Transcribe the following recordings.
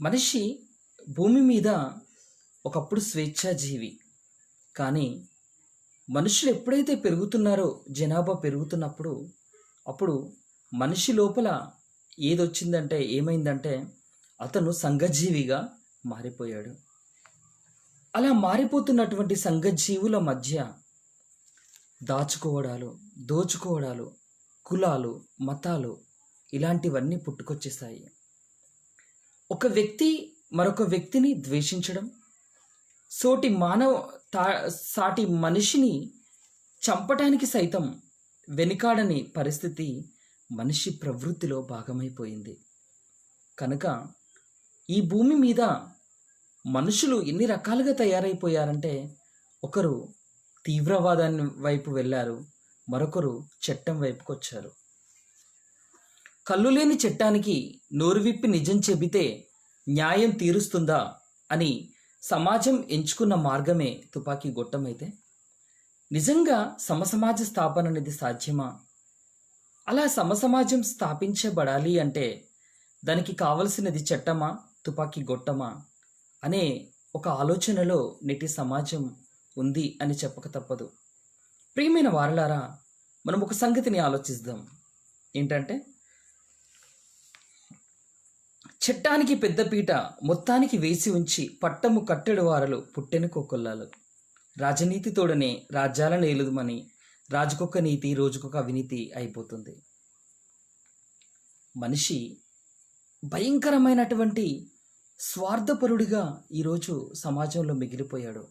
మనిషి భూమి మీద ఒకప్పుడు స్వేచ్ఛాజీవి. కానీ మనుషులు ఎప్పుడైతే పెరుగుతున్నారో, జనాభా పెరుగుతున్నప్పుడు అప్పుడు మనిషి లోపల ఏమైందంటే అతను సంఘజీవిగా మారిపోయాడు. అలా మారిపోతున్నటువంటి సంఘజీవుల మధ్య దాచుకోవడాలు, దోచుకోవడాలు, కులాలు, మతాలు ఇలాంటివన్నీ పుట్టుకొచ్చేసాయి. ఒక వ్యక్తి మరొక వ్యక్తిని ద్వేషించడం, సోటి మానవ సాటి మనిషిని చంపటానికి సైతం వెనుకాడని పరిస్థితి మనిషి ప్రవృత్తిలో భాగమైపోయింది. కనుక ఈ భూమి మీద మనుషులు ఎన్ని రకాలుగా తయారైపోయారంటే, ఒకరు తీవ్రవాదాన్ని వైపు వెళ్ళారు, మరొకరు చట్టం వైపుకు వచ్చారు. కళ్ళు లేని చట్టానికి నోరు విప్పి నిజం చెబితే న్యాయం తీరుస్తుందా అని సమాజం ఎంచుకున్న మార్గమే తుపాకీ గొట్టమైతే, నిజంగా సమసమాజ స్థాపన అనేది సాధ్యమా? అలా సమసమాజం స్థాపించబడాలి అంటే దానికి కావలసినది చట్టమా, తుపాకీ గొట్టమా అనే ఒక ఆలోచనలో నేటి సమాజం ఉంది అని చెప్పక తప్పదు. ప్రియమైన వారలారా, మనం ఒక సంగతిని ఆలోచిద్దాం. ఏంటంటే, చట్టానికి పెద్దపీట మొత్తానికి వేసి ఉంచి పట్టము కట్టెడు వారలు పుట్టెను కోకొల్లాలు. రాజనీతి తోడనే రాజ్యాలను ఏలుదుమని రాజుకొక నీతి రోజుకొక అవినీతి అయిపోతుంది. మనిషి భయంకరమైనటువంటి స్వార్థపరుడిగా ఈరోజు సమాజంలో మిగిలిపోయాడు.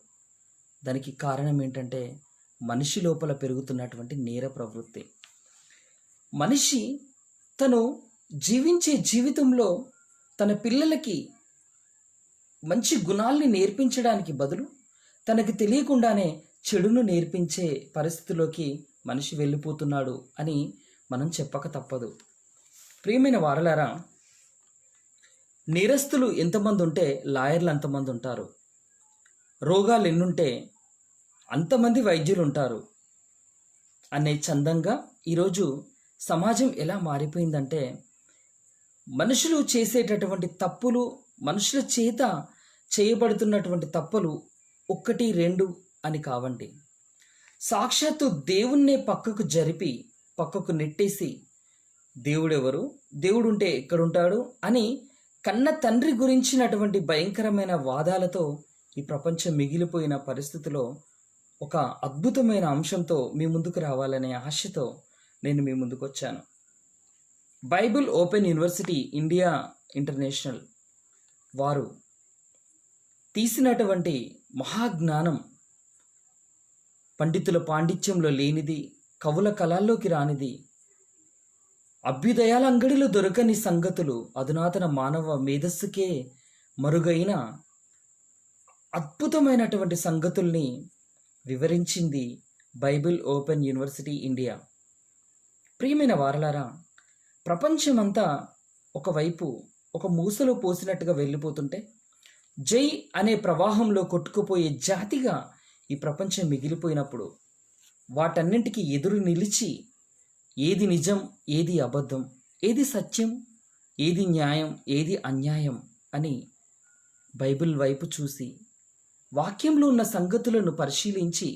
దానికి కారణం ఏంటంటే మనిషి లోపల పెరుగుతున్నటువంటి నేర ప్రవృత్తి. మనిషి తను జీవించే జీవితంలో తన పిల్లలకి మంచి గుణాల్ని నేర్పించడానికి బదులు తనకి తెలియకుండానే చెడును నేర్పించే పరిస్థితిలోకి మనిషి వెళ్ళిపోతున్నాడు అని మనం చెప్పక తప్పదు. ప్రియమైన వారలారా, నేరస్తులు ఎంతమంది ఉంటే లాయర్లు అంతమంది ఉంటారు, రోగాలు ఎన్నుంటే అంతమంది వైద్యులు ఉంటారు అనే చందంగా ఈరోజు సమాజం ఎలా మారిపోయిందంటే, మనుషులు చేసేటటువంటి తప్పులు, మనుషుల చేత చేయబడుతున్నటువంటి తప్పులు 1, 2 అని కావండి. సాక్షాత్తు దేవుణ్ణే పక్కకు జరిపి పక్కకు నెట్టేసి దేవుడెవరు, దేవుడుంటే ఎక్కడుంటాడు అని కన్న తండ్రి గురించినటువంటి భయంకరమైన వాదాలతో ఈ ప్రపంచం మిగిలిపోయిన పరిస్థితిలో ఒక అద్భుతమైన అంశంతో మీ ముందుకు రావాలనే ఆశతో నేను మీ ముందుకు వచ్చాను. Bible open university India international వారు తీసినటువంటి మహాజ్ఞానం, పండితుల పాండిత్యంలో లేనిది, కవుల కళల్లోకి రానిది, అభ్యుదయాల అంగడిలో దొరకని సంగతులు, అధునాతన మానవ మేధస్సుకే మరుగైన అద్భుతమైనటువంటి సంగతుల్ని వివరించింది బైబిల్ ఓపెన్ యూనివర్సిటీ ఇండియా. ప్రియమైన వారలారా, ప్రపంచమంతా ఒకవైపు ఒక మూసలో పోసినట్టుగా వెళ్ళిపోతుంటే జై అనే ప్రవాహంలో కొట్టుకుపోయే జాతిగా ఈ ప్రపంచం మిగిలిపోయినప్పుడు వాటన్నింటికి ఎదురు నిలిచి ఏది నిజం, ఏది అబద్ధం, ఏది సత్యం, ఏది న్యాయం, ఏది అన్యాయం అని బైబిల్ వైపు చూసి వాక్యంలో ఉన్న సంగతులను పరిశీలించి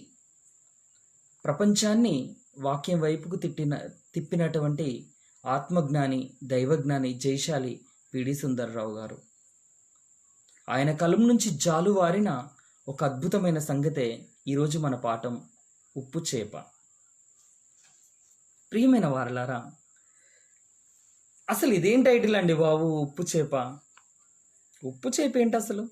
ప్రపంచాన్ని వాక్యం వైపుకు తిప్పినటువంటి ఆత్మజ్ఞాని, దైవజ్ఞాని, జైశాలి పిడి సుందర్రావు గారు. ఆయన కలం నుంచి జాలువారిన ఒక అద్భుతమైన సంగతే ఈరోజు మన పాఠం, ఉప్పు చేప. ప్రియమైన వారలారా, అసలు ఇదేం టైటిల్ అండి బాబు, ఉప్పు చేప? ఉప్పు చేప ఏంటి అసలు?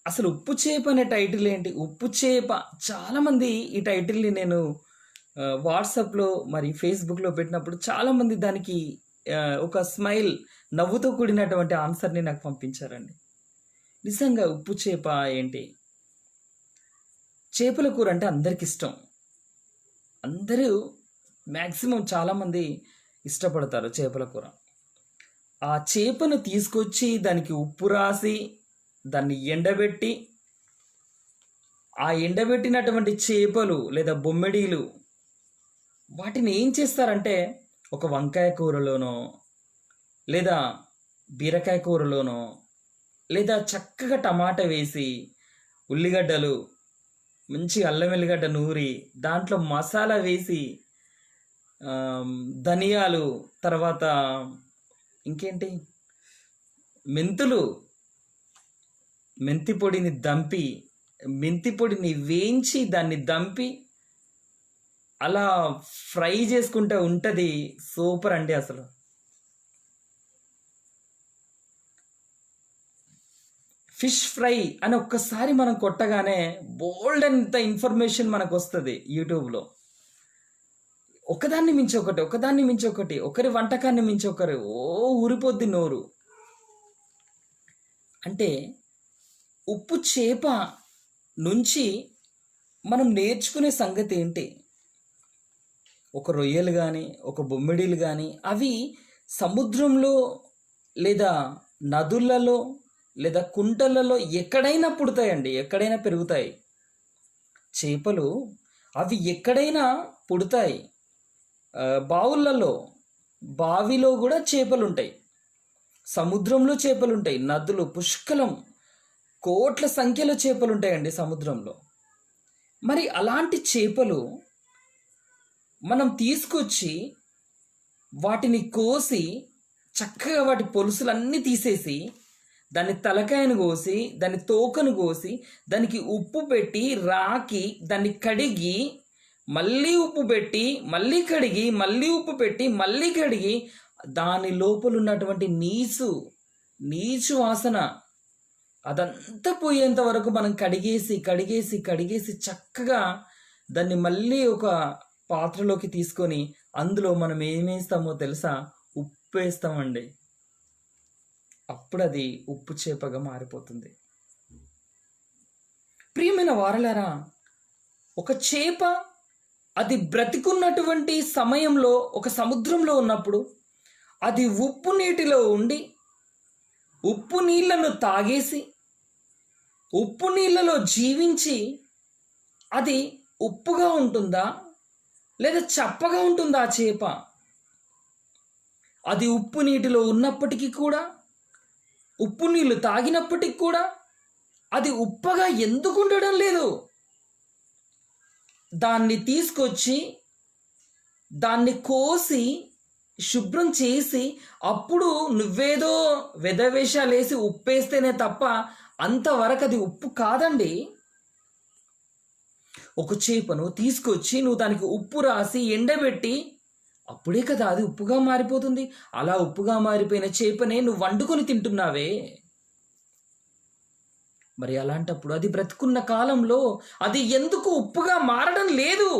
అసలు ఉప్పు చేప అనే టైటిల్ ఏంటి? ఉప్పు చేప. చాలామంది ఈ టైటిల్ని నేను వాట్సాప్లో మరి ఫేస్బుక్లో పెట్టినప్పుడు చాలామంది దానికి ఒక స్మైల్, నవ్వుతో కూడినటువంటి ఆన్సర్ని నాకు పంపించారండి. నిజంగా ఉప్పు చేప ఏంటి? చేపల కూర అంటే అందరికి ఇష్టం. అందరూ మ్యాక్సిమం చాలామంది ఇష్టపడతారు చేపల కూర. ఆ చేపను తీసుకొచ్చి దానికి ఉప్పు రాసి దాన్ని ఎండబెట్టి, ఆ ఎండబెట్టినటువంటి చేపలు లేదా బొమ్మిడీలు వాటిని ఏం చేస్తారంటే ఒక వంకాయ కూరలోనో లేదా బీరకాయ కూరలోనో, లేదా చక్కగా టమాటా వేసి, ఉల్లిగడ్డలు, మంచి అల్లం వెల్లిగడ్డ నూరి, దాంట్లో మసాలా వేసి, ధనియాలు, తర్వాత ఇంకేంటి, మెంతులు, మెంతి పొడిని దంపి, మెంతి పొడిని వేయించి దాన్ని దంపి అలా ఫ్రై చేసుకుంటే ఉంటుంది. సూపర్ అండి అసలు. ఫిష్ ఫ్రై అని ఒక్కసారి మనం కొట్టగానే బోల్డ్ అంత ఇన్ఫర్మేషన్ మనకు వస్తుంది యూట్యూబ్లో. ఒకదాన్ని మించి ఒకటి, ఒకదాన్ని మించి ఒకటి, ఒకరి వంటకాన్ని మించి ఒకరు, ఊరిపోద్ది నోరు. అంటే ఉప్పు చేప నుంచి మనం నేర్చుకునే సంగతి ఏంటి? ఒక రొయ్యలు కానీ, ఒక బొమ్మిడీలు కానీ, అవి సముద్రంలో లేదా నదులలో లేదా కుంటలలో ఎక్కడైనా పుడతాయండి, ఎక్కడైనా పెరుగుతాయి. చేపలు అవి ఎక్కడైనా పుడతాయి. బావులలో, బావిలో కూడా చేపలు ఉంటాయి, సముద్రంలో చేపలు ఉంటాయి, నదులు పుష్కలం కోట్ల సంఖ్యలో చేపలు ఉంటాయండి సముద్రంలో. మరి అలాంటి చేపలు మనం తీసుకొచ్చి వాటిని కోసి చక్కగా వాటి పొలుసులన్నీ తీసేసి, దాని తలకాయను కోసి, దాని తోకను కోసి, దానికి ఉప్పు పెట్టి రాకి, దాన్ని కడిగి, మళ్ళీ ఉప్పు పెట్టి, మళ్ళీ కడిగి, మళ్ళీ ఉప్పు పెట్టి, మళ్ళీ కడిగి, దాని లోపల ఉన్నటువంటి నీచు వాసన అదంతా పోయేంత వరకు మనం కడిగేసి కడిగేసి కడిగేసి చక్కగా దాన్ని మళ్ళీ ఒక పాత్రలోకి తీసుకొని అందులో మనం ఏమేస్తామో తెలుసా? ఉప్పు వేస్తామండి. అప్పుడు అది ఉప్పు చేపగా మారిపోతుంది. ప్రియమైన వారలారా, ఒక చేప అది బ్రతికున్నటువంటి సమయంలో ఒక సముద్రంలో ఉన్నప్పుడు అది ఉప్పు నీటిలో ఉండి ఉప్పు నీళ్లను తాగేసి ఉప్పు నీళ్ళలో జీవించి అది ఉప్పుగా ఉంటుందా లేదా చప్పగా ఉంటుందా? ఆ చేప అది ఉప్పు నీటిలో ఉన్నప్పటికీ కూడా, ఉప్పు నీళ్లు తాగినప్పటికీ కూడా అది ఉప్పగా ఎందుకు ఉండడం లేదు? దాన్ని తీసుకొచ్చి దాన్ని కోసి శుభ్రం చేసి అప్పుడు నువ్వేదో వెధవేషాలు వేసి ఉప్పేస్తేనే తప్ప అంతవరకు అది ఉప్పు కాదండి. ఒక చేపను తీసుకొచ్చి నువ్వు దానికి ఉప్పు రాసి ఎండబెట్టి అప్పుడే కదా అది ఉప్పుగా మారిపోతుంది. అలా ఉప్పుగా మారిపోయిన చేపనే నువ్వు వండుకొని తింటున్నావే. మరి అలాంటప్పుడు అది బ్రతుకున్న కాలంలో అది ఎందుకు ఉప్పుగా మారడం లేదు?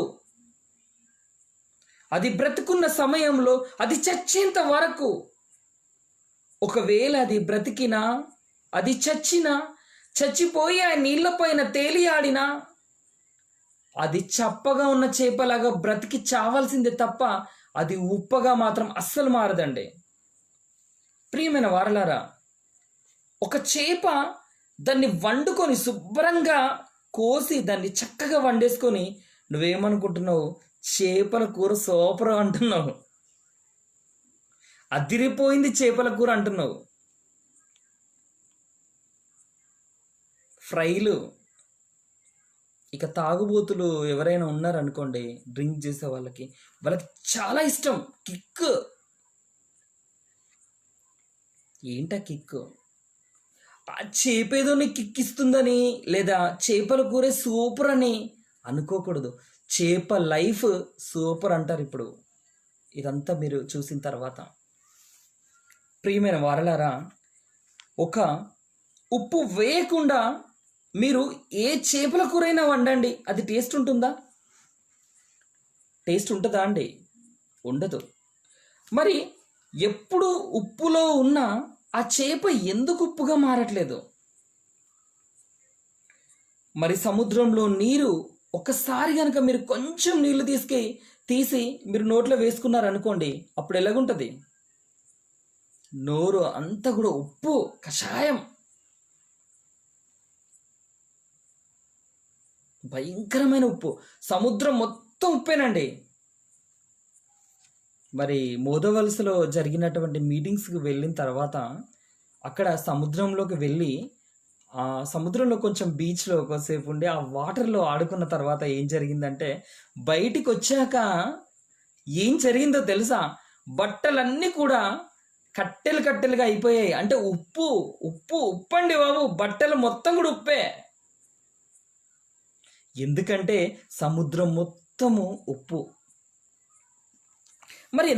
అది బ్రతుకున్న సమయంలో అది చచ్చేంత వరకు, ఒకవేళ అది బ్రతికినా, అది చచ్చినా, చచ్చిపోయి ఆ నీళ్లపైన తేలియాడినా అది చప్పగా ఉన్న చేపలాగా బ్రతికి చావాల్సిందే తప్ప అది ఉప్పగా మాత్రం అస్సలు మారదండి. ప్రియమైన వారలారా, ఒక చేప దాన్ని వండుకొని శుభ్రంగా కోసి దాన్ని చక్కగా వండేసుకొని నువ్వేమనుకుంటున్నావు? చేపల కూర సూపర్ అంటున్నావు, అదిరిపోయింది చేపల కూర అంటున్నావు. ఫ్రైలు, ఇక తాగుబోతులు ఎవరైనా ఉన్నారనుకోండి, డ్రింక్ చేసే వాళ్ళకి చాలా ఇష్టం కిక్. ఏంటా కిక్? ఆ చేపేదో నీకు కిక్ ఇస్తుందని లేదా చేపల కూర సూపర్ అని అనుకోకూడదు. చేప లైఫ్ సూపర్ అంటారు ఇప్పుడు ఇదంతా మీరు చూసిన తర్వాత. ప్రియమైన వారలారా, ఒక ఉప్పు వేయకుండా మీరు ఏ చేపల కూరైనా వండండి, అది టేస్ట్ ఉంటుందా? టేస్ట్ ఉంటుందా అండి? ఉండదు. మరి ఎప్పుడు ఉప్పులో ఉన్న ఆ చేప ఎందుకు ఉప్పుగా మారట్లేదు? మరి సముద్రంలో నీరు ఒకసారి కనుక మీరు కొంచెం నీళ్లు తీసి మీరు నోట్లో వేసుకున్నారనుకోండి, అప్పుడు ఎలాగుంటుంది? నోరు అంతా కూడా ఉప్పు కషాయం, భయంకరమైన ఉప్పు. సముద్రం మొత్తం ఉప్పేనండి. మరి మోదవలసలో జరిగినటువంటి మీటింగ్స్కి వెళ్ళిన తర్వాత అక్కడ సముద్రంలోకి వెళ్ళి ఆ సముద్రంలో కొంచెం బీచ్లో ఒకసేపు ఉండి ఆ వాటర్లో ఆడుకున్న తర్వాత ఏం జరిగిందంటే, బయటికి వచ్చాక ఏం జరిగిందో తెలుసా? బట్టలన్నీ కూడా కట్టెలు కట్టెలుగా అయిపోయాయి. అంటే ఉప్పు ఉప్పు ఉప్పండి బాబు, బట్టలు మొత్తం కూడా ఉప్పే. ఎందుకంటే సముద్రం మొత్తము ఉప్పు. మరి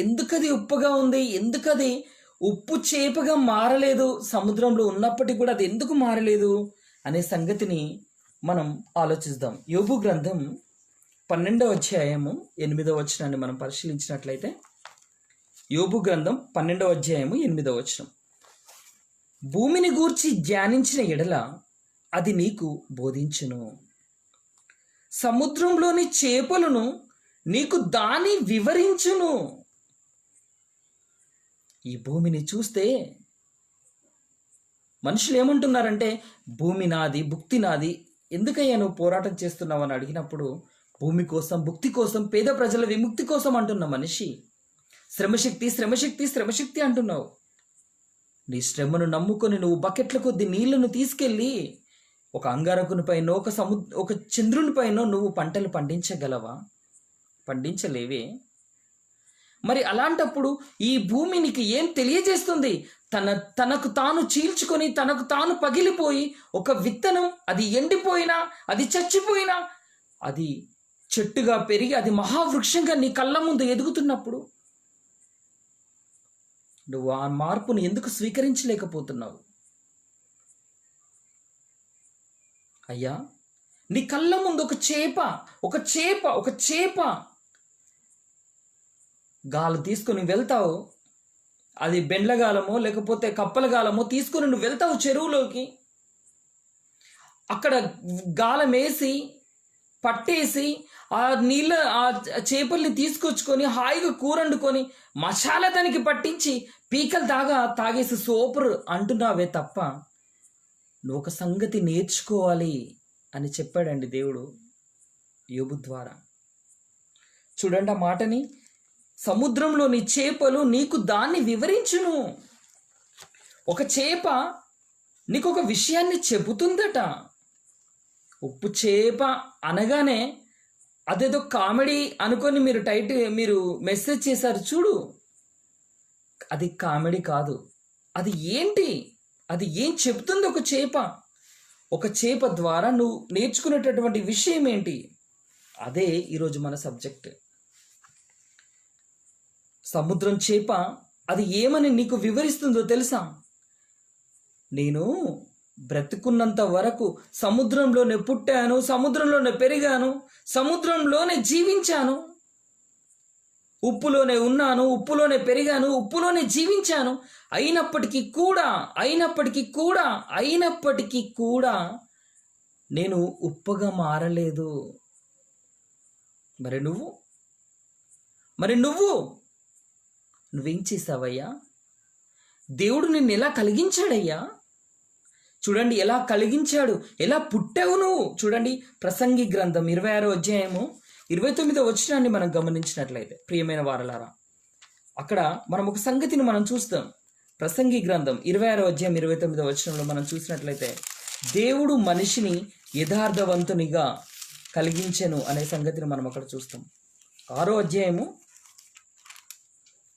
ఎందుకది ఉప్పుగా ఉంది? ఎందుకది ఉప్పు చేపగా మారలేదు? సముద్రంలో ఉన్నప్పటికీ కూడా అది ఎందుకు మారలేదు అనే సంగతిని మనం ఆలోచిద్దాం. యోబు గ్రంథం 12వ అధ్యాయము 8వ వచనాన్ని మనం పరిశీలించినట్లయితే, యోబు గ్రంథం 12వ అధ్యాయము 8వ వచనం, భూమిని గూర్చి ధ్యానించిన ఎడల అది నీకు బోధించును, సముద్రంలోని చేపలను నీకు దాని వివరించును. ఈ భూమిని చూస్తే మనుషులు ఏమంటున్నారంటే, భూమి నాది, భుక్తి నాది, ఎందుకయ్యా నువ్వు పోరాటం చేస్తున్నావు అని అడిగినప్పుడు, భూమి కోసం, భుక్తి కోసం, పేద ప్రజల విముక్తి కోసం అంటున్న మనిషి శ్రమశక్తి శ్రమశక్తి శ్రమశక్తి అంటున్నావు. నీ శ్రమను నమ్ముకొని నువ్వు బకెట్ల కొద్ది నీళ్లను తీసుకెళ్ళి ఒక అంగారకుని పైన, ఒక చంద్రుని పైన నువ్వు పంటలు పండించగలవా? పండించలేవే. మరి అలాంటప్పుడు ఈ భూమి నీకు ఏం తెలియజేస్తుంది? తనకు తాను చీల్చుకొని, తనకు తాను పగిలిపోయి, ఒక విత్తనం అది ఎండిపోయినా, అది చచ్చిపోయినా, అది చెట్టుగా పెరిగి అది మహావృక్షంగా నీ కళ్ళ ముందు ఎదుగుతున్నప్పుడు నువ్వు ఆ మార్పును ఎందుకు స్వీకరించలేకపోతున్నావు? అయ్యా, నీ కళ్ళ ముందు ఒక చేప గాలు తీసుకుని వెళ్తావు. అది బెండ్లగాలమో లేకపోతే కప్పలగాలమో తీసుకుని నువ్వు వెళ్తావు చెరువులోకి. అక్కడ గాలం వేసి పట్టేసి ఆ చేపల్ని తీసుకొచ్చుకొని హాయిగా కూరండుకొని మసాలా దానికి పట్టించి పీకలు తాగేసి సూపర్ అంటున్నావే తప్ప, నువ్వు ఒక సంగతి నేర్చుకోవాలి అని చెప్పాడండి దేవుడు యోబు ద్వారా. చూడండి ఆ మాటని, సముద్రంలోని చేపలు నీకు దాన్ని వివరించును. ఒక చేప నీకు ఒక విషయాన్ని చెబుతుందట. ఉప్పు చేప అనగానే అదేదో కామెడీ అనుకొని మీరు మెసేజ్ చేశారు చూడు, అది కామెడీ కాదు. అది ఏంటి? అది ఏం చెబుతుంది? ఒక చేప ద్వారా నువ్వు నేర్చుకునేటటువంటి విషయం ఏంటి? అదే ఈరోజు మన సబ్జెక్ట్. సముద్రం చేప అది ఏమని నీకు వివరిస్తుందో తెలుసా? నేను బ్రతుకున్నంత వరకు సముద్రంలోనే పుట్టాను, సముద్రంలోనే పెరిగాను, సముద్రంలోనే జీవించాను, ఉప్పులోనే ఉన్నాను, ఉప్పులోనే పెరిగాను, ఉప్పులోనే జీవించాను. అయినప్పటికీ కూడా నేను ఉప్పుగా మారలేదు. మరి నువ్వేం చేసావయ్యా? దేవుడు నిన్ను ఎలా కలిగించాడయ్యా? చూడండి ఎలా కలిగించాడు, ఎలా పుట్టావు నువ్వు. చూడండి ప్రసంగి గ్రంథం 26వ అధ్యాయము 29వ వచనాన్ని మనం గమనించినట్లయితే, ప్రియమైన వారలారా, అక్కడ మనం ఒక సంగతిని మనం చూస్తాం. ప్రసంగి గ్రంథం 26వ అధ్యాయం 29వ వచనంలో మనం చూసినట్లయితే, దేవుడు మనిషిని యథార్థవంతునిగా కలిగించెను అనే సంగతిని మనం అక్కడ చూస్తాం. 6వ అధ్యాయము,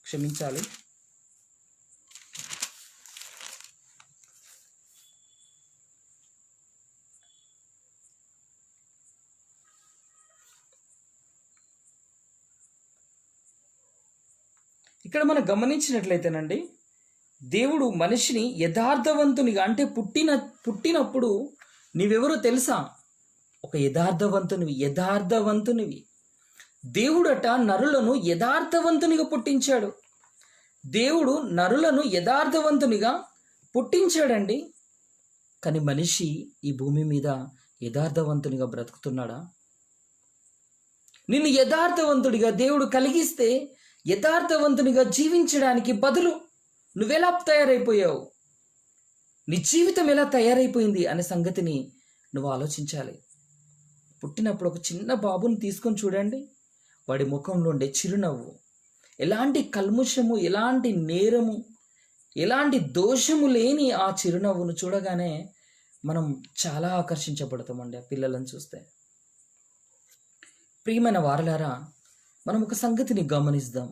క్షమించాలి, ఇక్కడ మనం గమనించినట్లయితేనండి, దేవుడు మనిషిని యథార్థవంతునిగా, అంటే పుట్టినప్పుడు నీవెవరో తెలుసా? ఒక యథార్థవంతునివి. దేవుడట నరులను యథార్థవంతునిగా పుట్టించాడు. దేవుడు నరులను యథార్థవంతునిగా పుట్టించాడండి. కానీ మనిషి ఈ భూమి మీద యథార్థవంతునిగా బ్రతుకుతున్నాడా? నిన్ను యథార్థవంతుడిగా దేవుడు కలిగిస్తే యథార్థవంతునిగా జీవించడానికి బదులు నువ్వెలా తయారైపోయావు, నీ జీవితం ఎలా తయారైపోయింది అనే సంగతిని నువ్వు ఆలోచించాలి. పుట్టినప్పుడు ఒక చిన్న బాబుని తీసుకొని చూడండి, వాడి ముఖంలో ఉండే చిరునవ్వు, ఎలాంటి కల్ముషము, ఎలాంటి నేరము, ఎలాంటి దోషము లేని ఆ చిరునవ్వును చూడగానే మనం చాలా ఆకర్షించబడతామండి ఆ పిల్లలను చూస్తే. ప్రియమైన వారలారా, మనం ఒక సంగతిని గమనిద్దాం.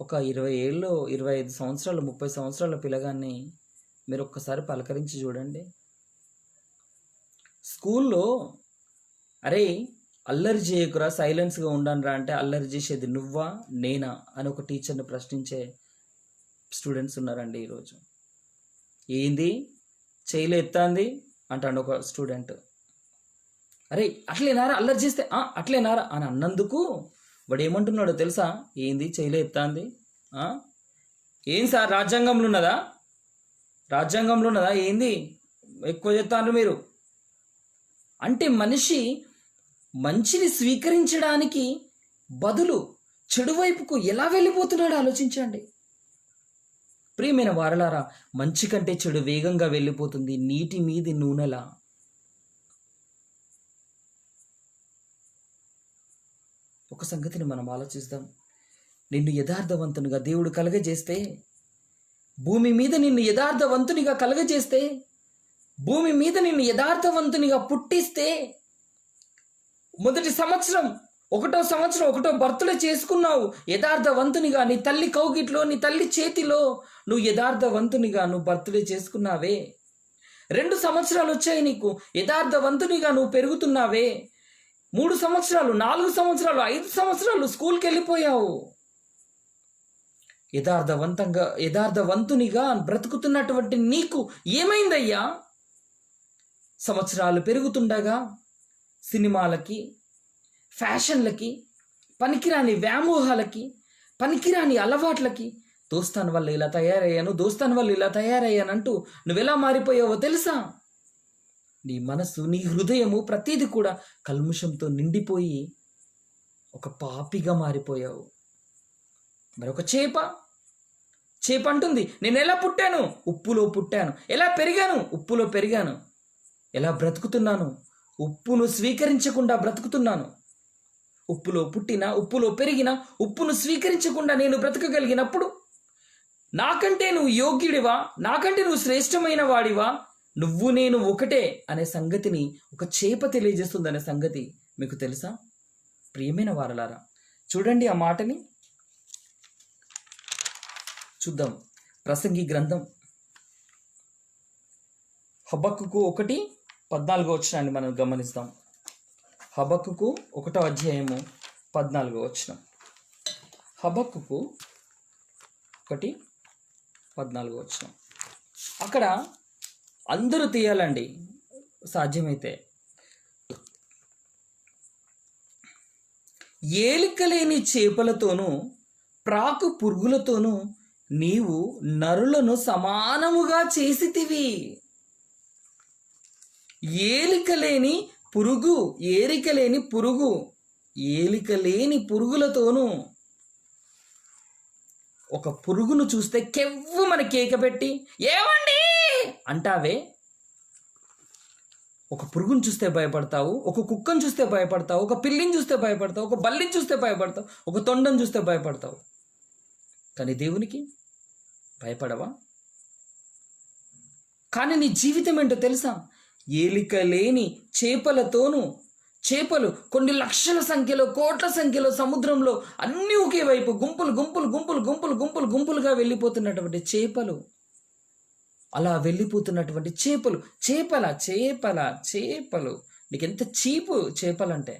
ఒక 20 ఏళ్ళు, 25 సంవత్సరాలు, 30 సంవత్సరాల పిల్లగాన్ని మీరు ఒక్కసారి పలకరించి చూడండి. స్కూల్లో అరే అల్లరి చేయకురా, సైలెన్స్గా ఉండనురా అంటే అల్లరి చేసేది నువ్వా నేనా అని ఒక టీచర్ని ప్రశ్నించే స్టూడెంట్స్ ఉన్నారండి ఈరోజు. ఏంది చేయలే ఎత్తాంది అంటాడు ఒక స్టూడెంట్. అరే అట్లేనారా అల్లరి చేస్తే అట్లేనారా అని అన్నందుకు వాడు ఏమంటున్నాడో తెలుసా? ఏంది చేయలే ఎత్తాంది, ఏం సార్ రాజ్యాంగంలో ఉన్నదా, రాజ్యాంగంలో ఉన్నదా, ఏంది ఎక్కువ చెప్తాను మీరు అంటే. మనిషి మంచిని స్వీకరించడానికి బదులు చెడు వైపుకు ఎలా వెళ్ళిపోతున్నాడో ఆలోచించండి. ప్రియమైన వారలారా, మంచి కంటే చెడు వేగంగా వెళ్ళిపోతుంది నీటి మీది నూనెలా. ఒక సంగతిని మనం ఆలోచిద్దాం. నిన్ను యథార్థవంతునిగా దేవుడు కలగజేస్తే, భూమి మీద నిన్ను యథార్థవంతునిగా కలగజేస్తే, భూమి మీద నిన్ను యథార్థవంతునిగా పుట్టిస్తే, మొదటి సంవత్సరం, ఒకటో బర్త్డే చేసుకున్నావు యథార్థవంతునిగా, నీ తల్లి కౌగిట్లో, నీ తల్లి చేతిలో నువ్వు యథార్థవంతునిగా నువ్వు బర్త్డే చేసుకున్నావే. 2 సంవత్సరాలు వచ్చాయి నీకు, యథార్థవంతునిగా నువ్వు పెరుగుతున్నావే. 3 సంవత్సరాలు, 4 సంవత్సరాలు, 5 సంవత్సరాలు స్కూల్కి వెళ్ళిపోయావు. యథార్థవంతునిగా బ్రతుకుతున్నటువంటి నీకు ఏమైందయ్యా? సంవత్సరాలు పెరుగుతుండగా సినిమాలకి, ఫ్యాషన్లకి, పనికిరాని వ్యామోహాలకి, పనికిరాని అలవాట్లకి, దోస్తాన్ వల్ల ఇలా తయారయ్యానంటూ నువ్వెలా మారిపోయావో తెలుసా? నీ మనసు, నీ హృదయము ప్రతిదీ కూడా కల్ముషంతో నిండిపోయి ఒక పాపిగా మారిపోయావు. మరి ఒక చేప అంటుంది, నేను ఎలా పుట్టాను? ఉప్పులో పుట్టాను. ఎలా పెరిగాను? ఉప్పులో పెరిగాను. ఎలా బ్రతుకుతున్నాను? ఉప్పును స్వీకరించకుండా బ్రతుకుతున్నాను. ఉప్పులో పుట్టిన, ఉప్పులో పెరిగిన, ఉప్పును స్వీకరించకుండా నేను బ్రతకగలిగినప్పుడు నాకంటే నువ్వు యోగ్యుడివా, నాకంటే నువ్వు శ్రేష్టమైన వాడివా, నువ్వు నేను ఒకటే అనే సంగతిని ఒక చేప తెలియజేస్తుందనే సంగతి మీకు తెలుసా? ప్రియమైన వారలారా, చూడండి ఆ మాటని చూద్దాం. ప్రసంగి గ్రంథం హబక్కుకు 1:14 మనం గమనిస్తాం. హబక్కుకు 1వ అధ్యాయము 14 హబక్కుకు 1:14 అక్కడ అందరూ తీయాలండి సాధ్యమైతే. ఏలికలేని చేపలతోనూ ప్రాకు పురుగులతోనూ నీవు నరులను సమానముగా చేసితివి. ఏలికలేని పురుగులతోనూ. ఒక పురుగును చూస్తే కెవ్వు మన కేక పెట్టి ఏమండి అంటావే. ఒక పురుగును చూస్తే భయపడతావు, ఒక కుక్కను చూస్తే భయపడతావు, ఒక పిల్లిని చూస్తే భయపడతావు, ఒక బల్లిని చూస్తే భయపడతావు, ఒక తొండను చూస్తే భయపడతావు. కానీ దేవునికి భయపడవా? కానీ నీ జీవితం ఏంటో తెలుసా? ఏలిక లేని చేపలతోనూ, చేపలు కొన్ని లక్షల సంఖ్యలో, కోట్ల సంఖ్యలో సముద్రంలో అన్నీ ఒకే వైపు గుంపులుగా వెళ్ళిపోతున్నటువంటి చేపలు, అలా వెళ్ళిపోతున్నటువంటి చేపలు నీకెంత చీపు చేపలంటే.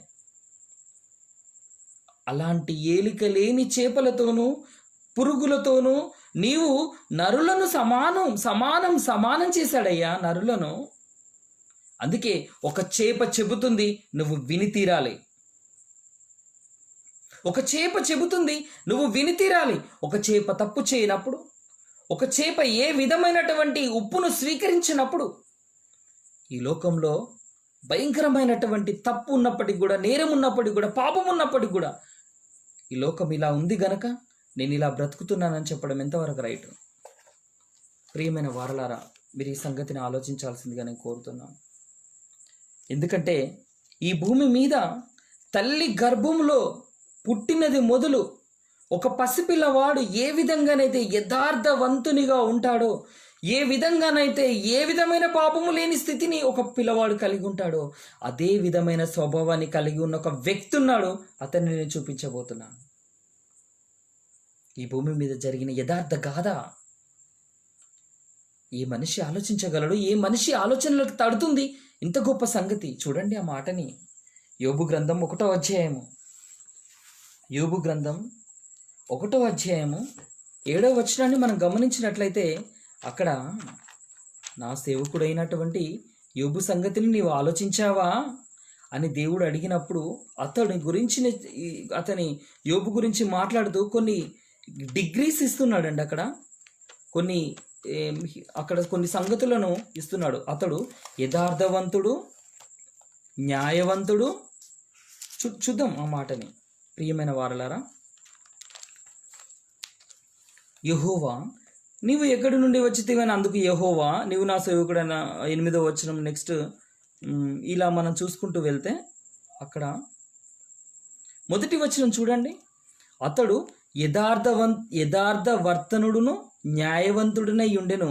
అలాంటి ఏలిక లేని చేపలతోనూ పురుగులతోనూ నీవు నరులను సమానం చేశాడయ్యా నరులను. అందుకే ఒక చేప చెబుతుంది, నువ్వు విని తీరాలి. ఒక చేప చెబుతుంది, నువ్వు విని తీరాలి. ఒక చేప తప్పు చేయనప్పుడు, ఒక చేప ఏ విధమైనటువంటి ఉప్పును స్వీకరించినప్పుడు, ఈ లోకంలో భయంకరమైనటువంటి తప్పు ఉన్నప్పటికి కూడా, నేరం ఉన్నప్పటికి కూడా, పాపం ఉన్నప్పటికి కూడా, ఈ లోకం ఇలా ఉంది గనక నేను ఇలా బ్రతుకుతున్నానని చెప్పడం ఎంతవరకు రైట్? ప్రియమైన వారలారా, మీరు ఈ సంగతిని ఆలోచించాల్సిందిగా నేను కోరుతున్నాను. ఎందుకంటే ఈ భూమి మీద తల్లి గర్భంలో పుట్టినది మొదలు ఒక పసిపిల్లవాడు ఏ విధంగానైతే యథార్థవంతునిగా ఉంటాడో, ఏ విధంగానైతే ఏ విధమైన పాపము లేని స్థితిని ఒక పిల్లవాడు కలిగి ఉంటాడో, అదే విధమైన స్వభావాన్ని కలిగి ఉన్న ఒక వ్యక్తి ఉన్నాడు. అతన్ని నేను చూపించబోతున్నాను. ఈ భూమి మీద జరిగిన యథార్థ గాథ. ఏ మనిషి ఆలోచించగలడు? ఏ మనిషి ఆలోచనలకు తడుతుంది ఇంత గొప్ప సంగతి? చూడండి ఆ మాటని. యోబు గ్రంథం 1వ అధ్యాయము. యోబు గ్రంథం 1వ అధ్యాయము 7వ వచనాన్ని మనం గమనించినట్లయితే, అక్కడ నా సేవకుడైనటువంటి యోబు సంగతిని నీవు ఆలోచించావా అని దేవుడు అడిగినప్పుడు, అతని యోబు గురించి మాట్లాడుతూ కొన్ని డిగ్రీస్ ఇస్తున్నాడండి. అక్కడ కొన్ని సంగతులను ఇస్తున్నాడు. అతడు యథార్థవంతుడు, న్యాయవంతుడు. చూద్దాం ఆ మాటని. ప్రియమైన వారలారా, యెహోవా నీవు ఎక్కడి నుండి వచ్చితివని అందుకు యెహోవా నీవు నా సేవకుడైన 8వ వచనం. నెక్స్ట్ ఇలా మనం చూసుకుంటూ వెళ్తే అక్కడ మొదటి వచనం చూడండి. అతడు యథార్థవర్తనుడును న్యాయవంతుడినై ఉండెను,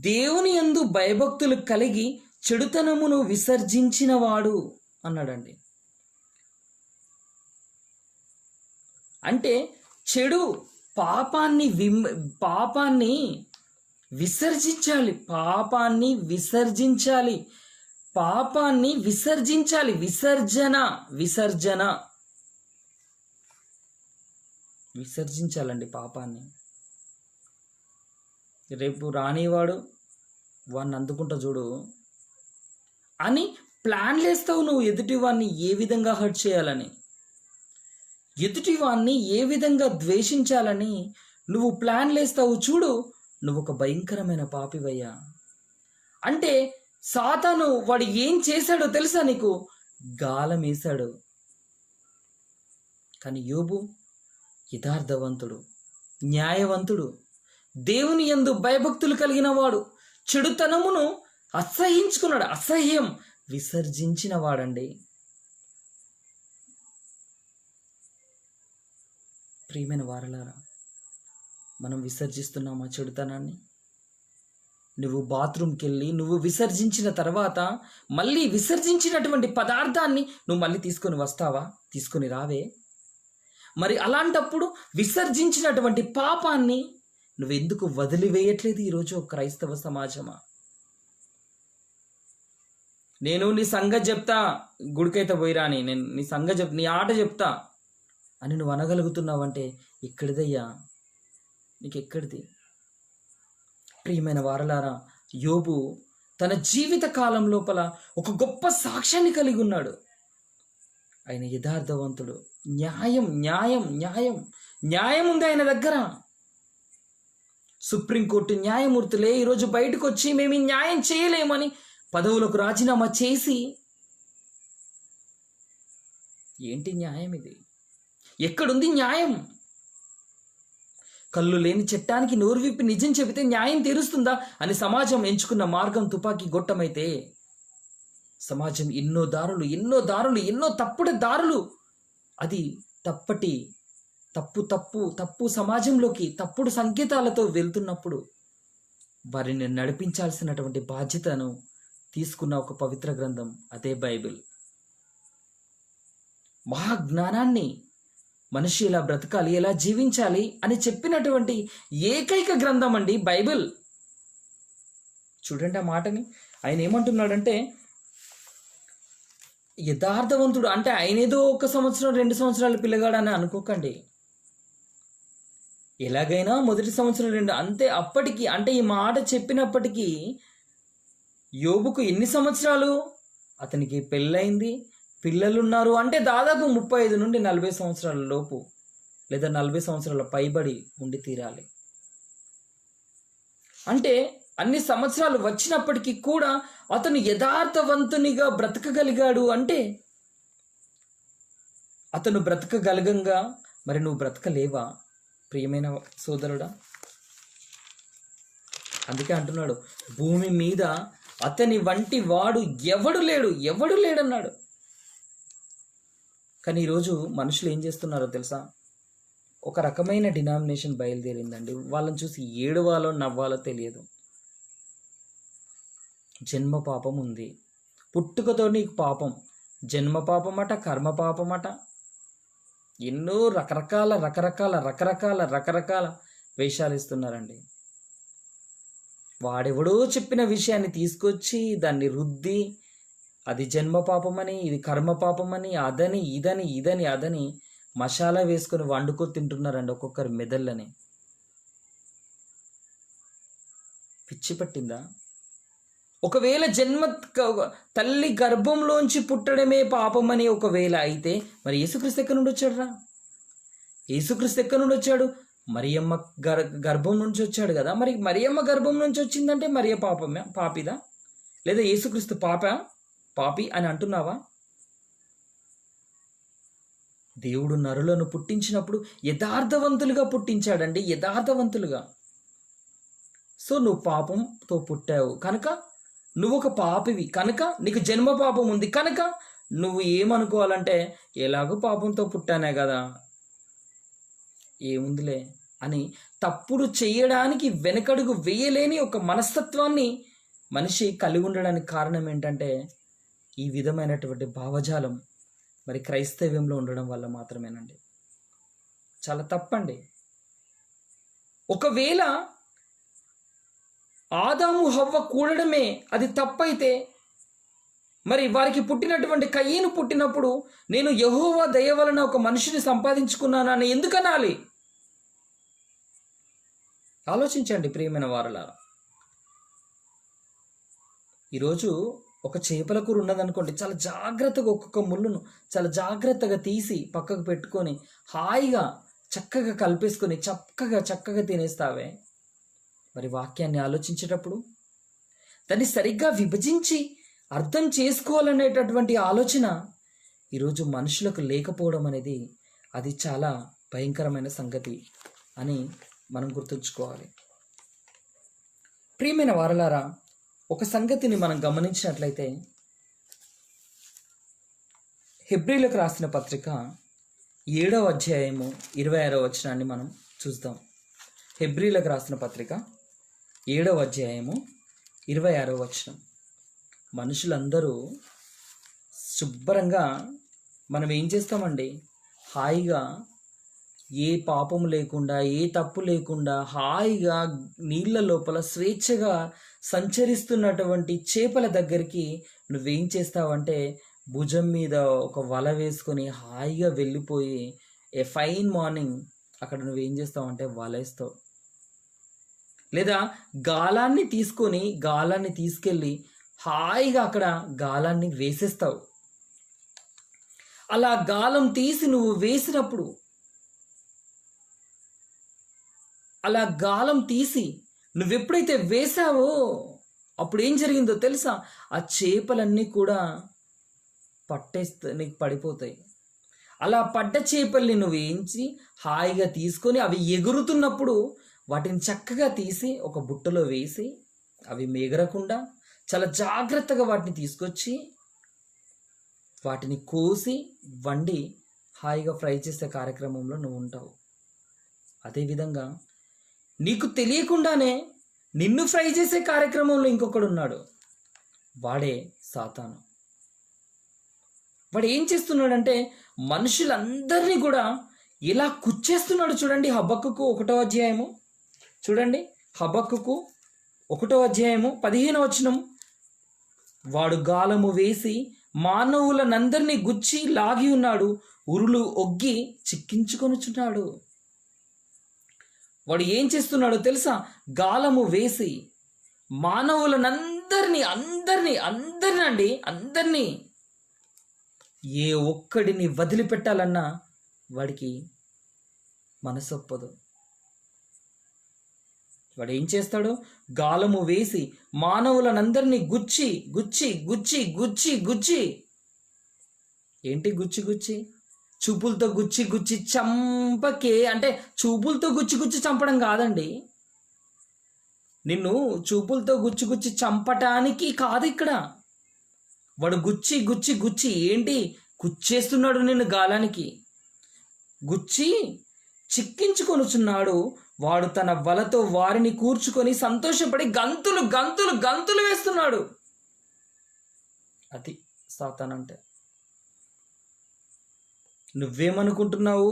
దేవుని యందు భయభక్తులు కలిగి చెడుతనమును విసర్జించినవాడు అన్నాడండి. అంటే చెడు పాపాన్ని విసర్జించాలి. విసర్జించాలండి పాపాన్ని. రేపు రానివాడు వాడిని అందుకుంటా చూడు అని ప్లాన్లు వేస్తావు నువ్వు. ఎదుటివాడిని ఏ విధంగా హర్ట్ చేయాలని, ఎదుటివాడిని ఏ విధంగా ద్వేషించాలని నువ్వు ప్లాన్లు వేస్తావు చూడు. నువ్వు ఒక భయంకరమైన పాపివయ్యా. అంటే సాతాను వాడు ఏం చేశాడో తెలుసా నీకు? గాలం వేశాడు. కానీ యోబు యథార్థవంతుడు, న్యాయవంతుడు, దేవుని యందు భయభక్తులు కలిగిన వాడు, చెడుతనమును అసహించుకున్నాడు. అసహ్యం విసర్జించిన వాడండి. ప్రియమైన వారలారా, మనం విసర్జిస్తున్నామా చెడుతనాన్ని? నువ్వు బాత్రూమ్కి వెళ్ళి నువ్వు విసర్జించిన తర్వాత మళ్ళీ విసర్జించినటువంటి పదార్థాన్ని నువ్వు మళ్ళీ తీసుకొని వస్తావా? తీసుకొని రావే. మరి అలాంటప్పుడు విసర్జించినటువంటి పాపాన్ని నువ్వెందుకు వదిలివేయట్లేదు ఈరోజు క్రైస్తవ సమాజమా? నేను నీ సంగతి చెప్తా, గుడికైతే పోయిరా అని, నేను నీ సంగతి చెప్తా, నీ ఆట చెప్తా అని నువ్వు అనగలుగుతున్నావంటే ఎక్కడిదయ్యా? నీకెక్కడిది? ప్రియమైన వారలారా, యోబు తన జీవిత కాలం లోపల ఒక గొప్ప సాక్ష్యాన్ని కలిగి ఉన్నాడు. ఆయన యథార్థవంతుడు. న్యాయం న్యాయం న్యాయం న్యాయం ఉంది ఆయన దగ్గర. సుప్రీంకోర్టు న్యాయమూర్తులే ఈరోజు బయటకు వచ్చి మేము ఈ న్యాయం చేయలేమని పదవులకు రాజీనామా చేసి, ఏంటి న్యాయం ఇది? ఎక్కడుంది న్యాయం? కళ్ళు లేని చట్టానికి నోరు విప్పి నిజం చెబితే న్యాయం తీరుస్తుందా అని సమాజం ఎంచుకున్న మార్గం తుపాకీ గొట్టమైతే, సమాజం ఎన్నో దారులు ఎన్నో తప్పుడు దారులు, అది తప్పు సమాజంలోకి తప్పుడు సంకేతాలతో వెళ్తున్నప్పుడు వారిని నడిపించాల్సినటువంటి బాధ్యతను తీసుకున్న ఒక పవిత్ర గ్రంథం అదే బైబిల్. మహాజ్ఞానాన్ని మనిషి ఎలా బ్రతకాలి, ఎలా జీవించాలి అని చెప్పినటువంటి ఏకైక గ్రంథం అండి బైబిల్. చూడండి ఆ మాటని. ఆయన ఏమంటున్నాడంటే, యథార్థవంతుడు అంటే ఆయన ఏదో 1 సంవత్సరం 2 సంవత్సరాల పిల్లగాడని అనుకోకండి. ఎలాగైనా మొదటి సంవత్సరం 2 అంతే. అప్పటికి అంటే ఈ మాట చెప్పినప్పటికీ యోబుకు ఎన్ని సంవత్సరాలు? అతనికి పెళ్ళయింది, పిల్లలున్నారు. అంటే దాదాపు 35 నుండి 40 సంవత్సరాల లోపు, లేదా 40 సంవత్సరాల పైబడి ఉండి తీరాలి. అంటే అన్ని సంవత్సరాలు వచ్చినప్పటికీ కూడా అతను యథార్థవంతునిగా బ్రతకగలిగాడు. అంటే అతను బ్రతకగలగంగా మరి నువ్వు బ్రతకలేవా ప్రియమైన సోదరుడా? అందుకే అంటున్నాడు, భూమి మీద అతని వంటి వాడు ఎవడు లేడన్నాడు. కానీ ఈరోజు మనుషులు ఏం చేస్తున్నారో తెలుసా? ఒక రకమైన డినామినేషన్ బయలుదేరిందండి. వాళ్ళని చూసి ఏడవాలో నవ్వాలో తెలియదు. జన్మ పాపం ఉంది, పుట్టుకతో నీకు పాపం, జన్మ పాపమట, కర్మ పాపమట, ఎన్నో రకరకాల వేషాలు ఇస్తున్నారండి. వాడెవడో చెప్పిన విషయాన్ని తీసుకొచ్చి దాన్ని రుద్ది అది జన్మ పాపమని, ఇది కర్మ పాపమని, అదని అదని మసాలా వేసుకొని వండుకొని తింటున్నారండి ఒక్కొక్కరి మెదళ్ళని. పిచ్చి పట్టిందా? ఒకవేళ తల్లి గర్భంలోంచి పుట్టడమే పాపమని ఒకవేళ అయితే మరి యేసుక్రీస్తు ఎక్కడి నుండి వచ్చాడు రా? యేసుక్రీస్తు ఎక్కడి నుండి వచ్చాడు? మరియమ్మ గర్భం నుంచి వచ్చాడు కదా. మరి మరియమ్మ గర్భం నుంచి వచ్చిందంటే మరియ పాపిదా? లేదా యేసుక్రీస్తు పాపి అని అంటున్నావా? దేవుడు నరులను పుట్టించినప్పుడు యథార్థవంతులుగా పుట్టించాడండి, యథార్థవంతులుగా. సో నువ్వు పాపంతో పుట్టావు కనుక నువ్వు ఒక పాపివి, కనుక నీకు జన్మ పాపం ఉంది కనుక నువ్వు ఏమనుకోవాలంటే ఎలాగో పాపంతో పుట్టానే కదా, ఏముందిలే అని తప్పుడు చేయడానికి వెనకడుగు వేయలేని ఒక మనస్తత్వాన్ని మనిషి కలిగి ఉండడానికి కారణం ఏంటంటే ఈ విధమైనటువంటి భావజాలం మరి క్రైస్తవ్యంలో ఉండడం వల్ల మాత్రమేనండి. చాలా తప్పండి. ఒకవేళ ఆదాము హవ్వ కూడడమే అది తప్పైతే మరి వారికి పుట్టినటువంటి కయ్యను పుట్టినప్పుడు నేను యెహోవా దయ వలన ఒక మనిషిని సంపాదించుకున్నానని ఎందుకు అనాలి? ఆలోచించండి ప్రియమైన వారలారా. ఈరోజు ఒక చేపల కూర ఉన్నదనుకోండి, చాలా జాగ్రత్తగా ఒక్కొక్క ముళ్ళును చాలా జాగ్రత్తగా తీసి పక్కకు పెట్టుకొని హాయిగా చక్కగా కలిపేసుకొని చక్కగా తినేస్తావే. మరి వాక్యాన్ని ఆలోచించేటప్పుడు దాన్ని సరిగ్గా విభజించి అర్థం చేసుకోవాలనేటటువంటి ఆలోచన ఈరోజు మనుషులకు లేకపోవడం అనేది అది చాలా భయంకరమైన సంగతి అని మనం గుర్తుంచుకోవాలి. ప్రియమైన వారలారా, ఒక సంగతిని మనం గమనించినట్లయితే హెబ్రీలకు రాసిన పత్రిక 7వ అధ్యాయము 26వ వచనాన్ని మనం చూద్దాం. హెబ్రీలకు రాసిన పత్రిక 7వ అధ్యాయము 26వ వచనం. మనుషులందరూ శుభ్రంగా మనం ఏం చేస్తామండి, హాయిగా ఏ పాపము లేకుండా ఏ తప్పు లేకుండా హాయిగా నీళ్ళ లోపల స్వేచ్ఛగా సంచరిస్తున్నటువంటి చేపల దగ్గరికి నువ్వేం చేస్తావంటే భుజం మీద ఒక వల వేసుకొని హాయిగా వెళ్ళిపోయి ఏ ఫైన్ మార్నింగ్ అక్కడ నువ్వేం చేస్తావంటే వలేస్తావు. లేదా గాలాన్ని తీసుకెళ్ళి హాయిగా అక్కడ గాలాన్ని వేసేస్తావు. అలా గాలం తీసి నువ్వు వేసినప్పుడు, అలా గాలం తీసి నువ్వెప్పుడైతే వేసావో అప్పుడు ఏం జరిగిందో తెలుసా? ఆ చేపలన్నీ కూడా నీకు పడిపోతాయి. అలా పడ్డ చేపల్ని నువ్వు ఏంచి హాయిగా తీసుకొని అవి ఎగురుతున్నప్పుడు వాటిని చక్కగా తీసి ఒక బుట్టలో వేసి అవి ఎగరకుండా చాలా జాగ్రత్తగా వాటిని తీసుకొచ్చి వాటిని కోసి వండి హాయిగా ఫ్రై చేసే కార్యక్రమంలో నువ్వు ఉంటావు. అదేవిధంగా నీకు తెలియకుండానే నిన్ను ఫ్రై చేసే కార్యక్రమంలో ఇంకొకడు ఉన్నాడు, వాడే సాతాను. వాడు ఏం చేస్తున్నాడంటే మనుషులందరినీ కూడా ఇలా కుచ్చేస్తున్నాడు. చూడండి హబక్కూకు 1వ అధ్యాయము, చూడండి హబక్కూకు 1వ అధ్యాయము 15వ వచనం. వాడు గాలము వేసి మానవులనందరినీ గుచ్చి లాగి ఉన్నాడు, ఉరులు ఒగ్గి చిక్కించుకొనుచున్నాడు. వాడు ఏం చేస్తున్నాడో తెలుసా? గాలము వేసి మానవులనందరినీ అందరినీ ఏ ఒక్కడిని వదిలిపెట్టాలన్నా వాడికి మనసొప్పదు. వాడు ఏం చేస్తాడు? గాలము వేసి మానవులనందరినీ గుచ్చి ఏంటి గుచ్చి చూపులతో గుచ్చి చంపకే అంటే చూపులతో గుచ్చి చంపడం కాదండి. నిన్ను చూపులతో గుచ్చి చంపటానికి కాదు ఇక్కడ. వాడు గుచ్చి ఏంటి కుచ్చేస్తున్నాడు నిన్ను గాలానికి. గుచ్చి చిక్కించుకొనుచున్నాడు. వాడు తన వలతో వారిని కూర్చుకొని సంతోషపడి గంతులు గంతులు గంతులు వేస్తున్నాడు. అది సాతానంటే. నువ్వేమనుకుంటున్నావు?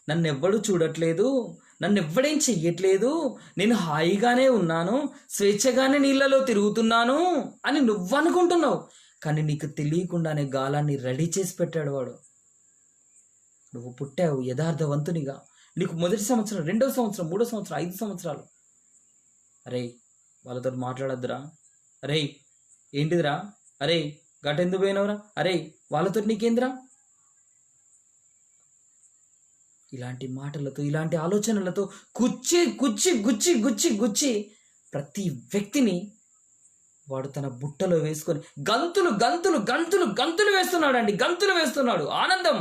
నన్నెవ్వడు చూడట్లేదు, నన్నెవ్వడేం చెయ్యట్లేదు, నేను హాయిగానే ఉన్నాను, స్వేచ్ఛగానే నీళ్ళలో తిరుగుతున్నాను అని నువ్వనుకుంటున్నావు. కానీ నీకు తెలియకుండానే గాలాన్ని రెడీ చేసి పెట్టాడు వాడు. నువ్వు పుట్టావు యథార్థవంతునిగా. నీకు మొదటి సంవత్సరం, 2వ సంవత్సరం, 3వ సంవత్సరం, 5 సంవత్సరాలు. అరే వాళ్ళతో మాట్లాడద్దురా, అరే ఏంటిదిరా, అరే గటెందుకు పోయినవరా, అరే వాళ్ళతో నీకేందిరా, ఇలాంటి మాటలతో ఇలాంటి ఆలోచనలతో గుచ్చి గుచ్చి గుచ్చి గుచ్చి గుచ్చి ప్రతి వ్యక్తిని వాడు తన బుట్టలో వేసుకొని గంతులు గంతులు గంతులు గంతులు వేస్తున్నాడు అండి. గంతులు వేస్తున్నాడు. ఆనందం.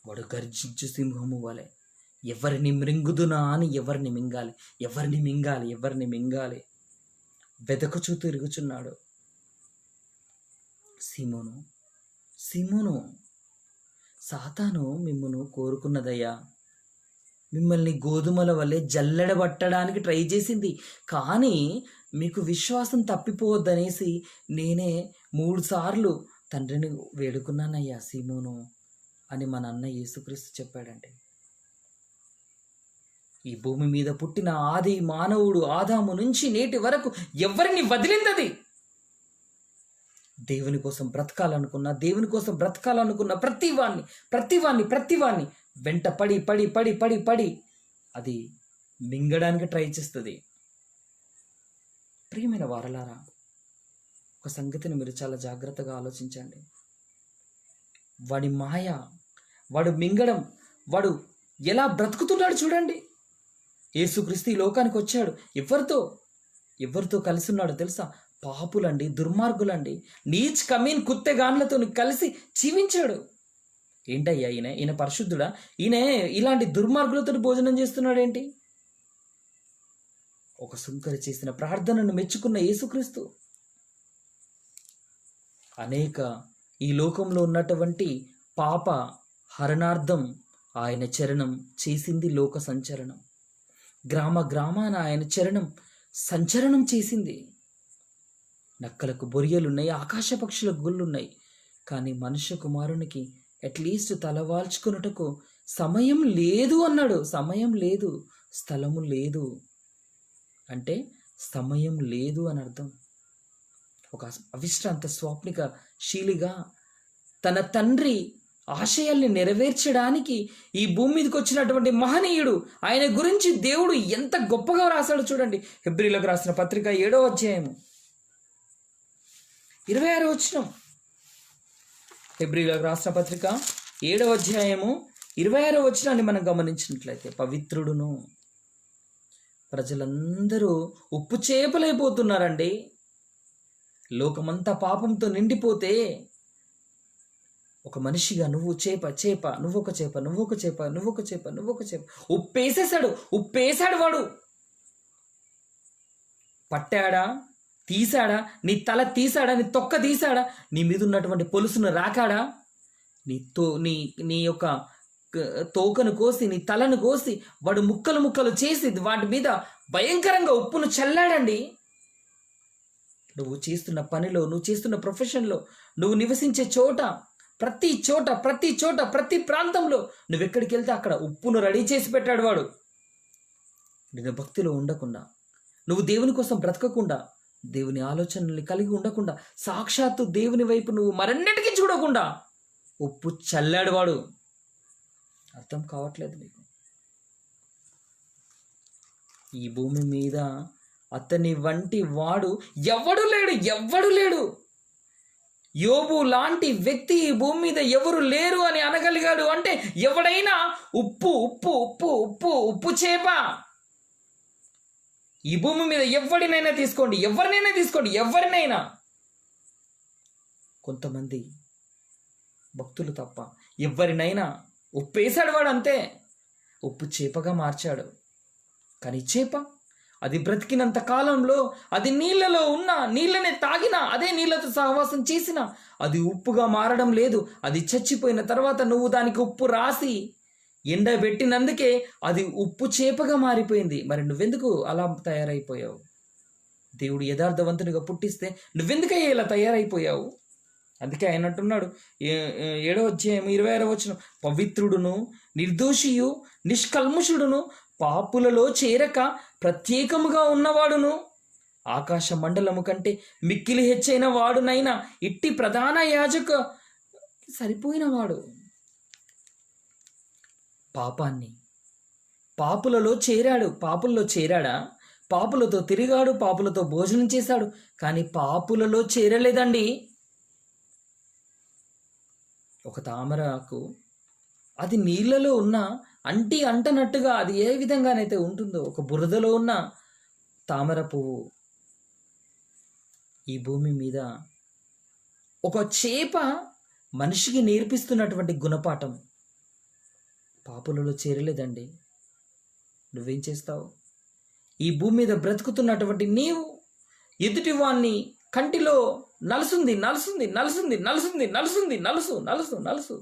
వాడు గర్జించు సింహము వలె ఎవరిని మృంగుదునా అని ఎవరిని మింగాలి, ఎవరిని మింగాలి, ఎవరిని మింగాలి వెదకుచూ తిరుగుచున్నాడు. సీమోను, సీమోను, సాతాను మిమ్మును కోరుకున్నదయ్యా. మిమ్మల్ని గోధుమల వల్లే జల్లెడబట్టడానికి ట్రై చేసింది. కానీ మీకు విశ్వాసం తప్పిపోవద్దనేసి నేనే 3 సార్లు తండ్రిని వేడుకున్నానయ్యా సీమోను అని మన అన్న యేసుక్రీస్తు చెప్పాడండి. ఈ భూమి మీద పుట్టిన ఆది మానవుడు ఆదాము నుంచి నేటి వరకు ఎవరిని వదిలిందది? దేవుని కోసం బ్రతకాలనుకున్న ప్రతివాన్ని వెంట పడి పడి పడి పడి పడి అది మింగడానికి ట్రై చేస్తుంది. ప్రియమైన వారలారా, ఒక సంగతిని మీరు చాలా జాగ్రత్తగా ఆలోచించండి. వాడి మాయ, వాడు మింగడం, వాడు ఎలా బ్రతుకుతున్నాడు చూడండి. యేసుక్రీస్తు ఈ లోకానికి వచ్చాడు. ఎవరితో కలిసి ఉన్నాడో తెలుసా? పాపులండి, దుర్మార్గులండి, నీచ్ కమీన్ కుత్తెగాన్లతో కలిసి జీవించాడు. ఏంటయ్యా ఈయన పరిశుద్ధుడా? ఈయన ఇలాంటి దుర్మార్గులతో భోజనం చేస్తున్నాడేంటి? ఒక సుంకరి చేసిన ప్రార్థనను మెచ్చుకున్న యేసుక్రీస్తు ఈ లోకంలో ఉన్నటువంటి పాప హరణార్థం ఆయన చరణం చేసింది. లోక సంచరణం, గ్రామాన ఆయన సంచరణం చేసింది. నక్కలకు బొరియలున్నాయి, ఆకాశ పక్షులకు గుళ్ళున్నాయి. కానీ మనుష్య కుమారునికి అట్లీస్ట్ తలవాల్చుకున్నటకు సమయం లేదు అన్నాడు. సమయం లేదు, స్థలము లేదు అంటే సమయం లేదు అని అర్థం. ఒక అవిశ్రాంత స్వాప్నిక శీలిగా తన తండ్రి ఆశయాల్ని నెరవేర్చడానికి ఈ భూమి మీదకి వచ్చినటువంటి మహనీయుడు. ఆయన గురించి దేవుడు ఎంత గొప్పగా రాశాడు చూడండి. హెబ్రీలకు రాసిన పత్రిక 7వ అధ్యాయము 26వ వచనం. హెబ్రీలకు రాసిన పత్రిక 7వ అధ్యాయము 26వ వచనాన్ని మనం గమనించినట్లయితే, పవిత్రుడును ప్రజలందరూ ఉప్పు చేపలైపోతున్నారండి. లోకమంతా పాపంతో నిండిపోతే ఒక మనిషిగా నువ్వు చేప, నువ్వొక చేప, ఉప్పేసాడు వాడు. పట్టాడా, తీసాడా, నీ తల తీసాడా, నీ తొక్క తీసాడా, నీ మీద ఉన్నటువంటి పొలుసును రాకాడా, నీ యొక్క తోకను కోసి, నీ తలను కోసి వాడు ముక్కలు చేసి వాటి మీద భయంకరంగా ఉప్పును చల్లాడండి. నువ్వు చేస్తున్న పనిలో, నువ్వు చేస్తున్న ప్రొఫెషన్లో, నువ్వు నివసించే చోట, ప్రతి చోట ప్రతి ప్రాంతంలో నువ్వెక్కడికి వెళ్తే అక్కడ ఉప్పును రెడీ చేసి పెట్టాడు వాడు. నేను భక్తిలో ఉండకుండా, నువ్వు దేవుని కోసం బ్రతకకుండా, దేవుని ఆలోచనల్ని కలిగి ఉండకుండా, సాక్షాత్తు దేవుని వైపు నువ్వు మరన్నిటికీ చూడకుండా ఉప్పు చల్లాడు వాడు. అర్థం కావట్లేదు మీకు? ఈ భూమి మీద అతని వంటి వాడు ఎవ్వడు లేడు. యోబు లాంటి వ్యక్తి ఈ భూమి మీద ఎవరు లేరు అని అనగలిగాడు అంటే ఎవడైనా ఉప్పు చేప. ఈ భూమి మీద ఎవరినైనా తీసుకోండి, కొంతమంది భక్తులు తప్ప ఎవరినైనా ఉప్పేశాడు వాడు, అంతే. ఉప్పు చేపగా మార్చాడు. కానీ చేప అది బ్రతికినంత కాలంలో అది నీళ్ళలో ఉన్నా, నీళ్ళనే తాగినా, అదే నీళ్ళతో సహవాసం చేసినా అది ఉప్పుగా మారడం లేదు. అది చచ్చిపోయిన తర్వాత నువ్వు దానికి ఉప్పు రాసి ఎండబెట్టినందుకే అది ఉప్పు చేపగా మారిపోయింది. మరి నువ్వెందుకు అలా తయారైపోయావు? దేవుడు యథార్థవంతునిగా పుట్టిస్తే నువ్వెందుకయ్యా ఇలా తయారైపోయావు? అందుకే ఆయన అంటున్నాడు 7వ అధ్యాయం 26వ వచనం, పవిత్రుడును నిర్దోషియు నిష్కల్ముషుడును పాపులలో చేరక ప్రత్యేకముగా ఉన్నవాడును ఆకాశ మండలము కంటే మిక్కిలి హెచ్చైన వాడునైనా ఇట్టి ప్రధాన యాజక సరిపోయినవాడు. పాపులలో చేరాడు. పాపుల్లో చేరాడా? పాపులతో తిరిగాడు, పాపులతో భోజనం చేశాడు, కానీ పాపులలో చేరలేదండి. ఒక తామరకు అది నీళ్ళలో ఉన్న అంటనట్టుగా అది ఏ విధంగానైతే ఉంటుందో, ఒక బురదలో ఉన్న తామర పువ్వు ఈ భూమి మీద ఒక చేప మనిషికి నేర్పిస్తున్నటువంటి గుణపాఠం పాపులలో చేరలేదండి. నువ్వేం చేస్తావు? ఈ భూమి మీద బ్రతుకుతున్నటువంటి నీవు ఎదుటి వాణ్ణి కంటిలో నలుసుంది నలుసుంది నలుసుంది నలుసుంది నలుసుంది నలుసు నలుసు నలుసు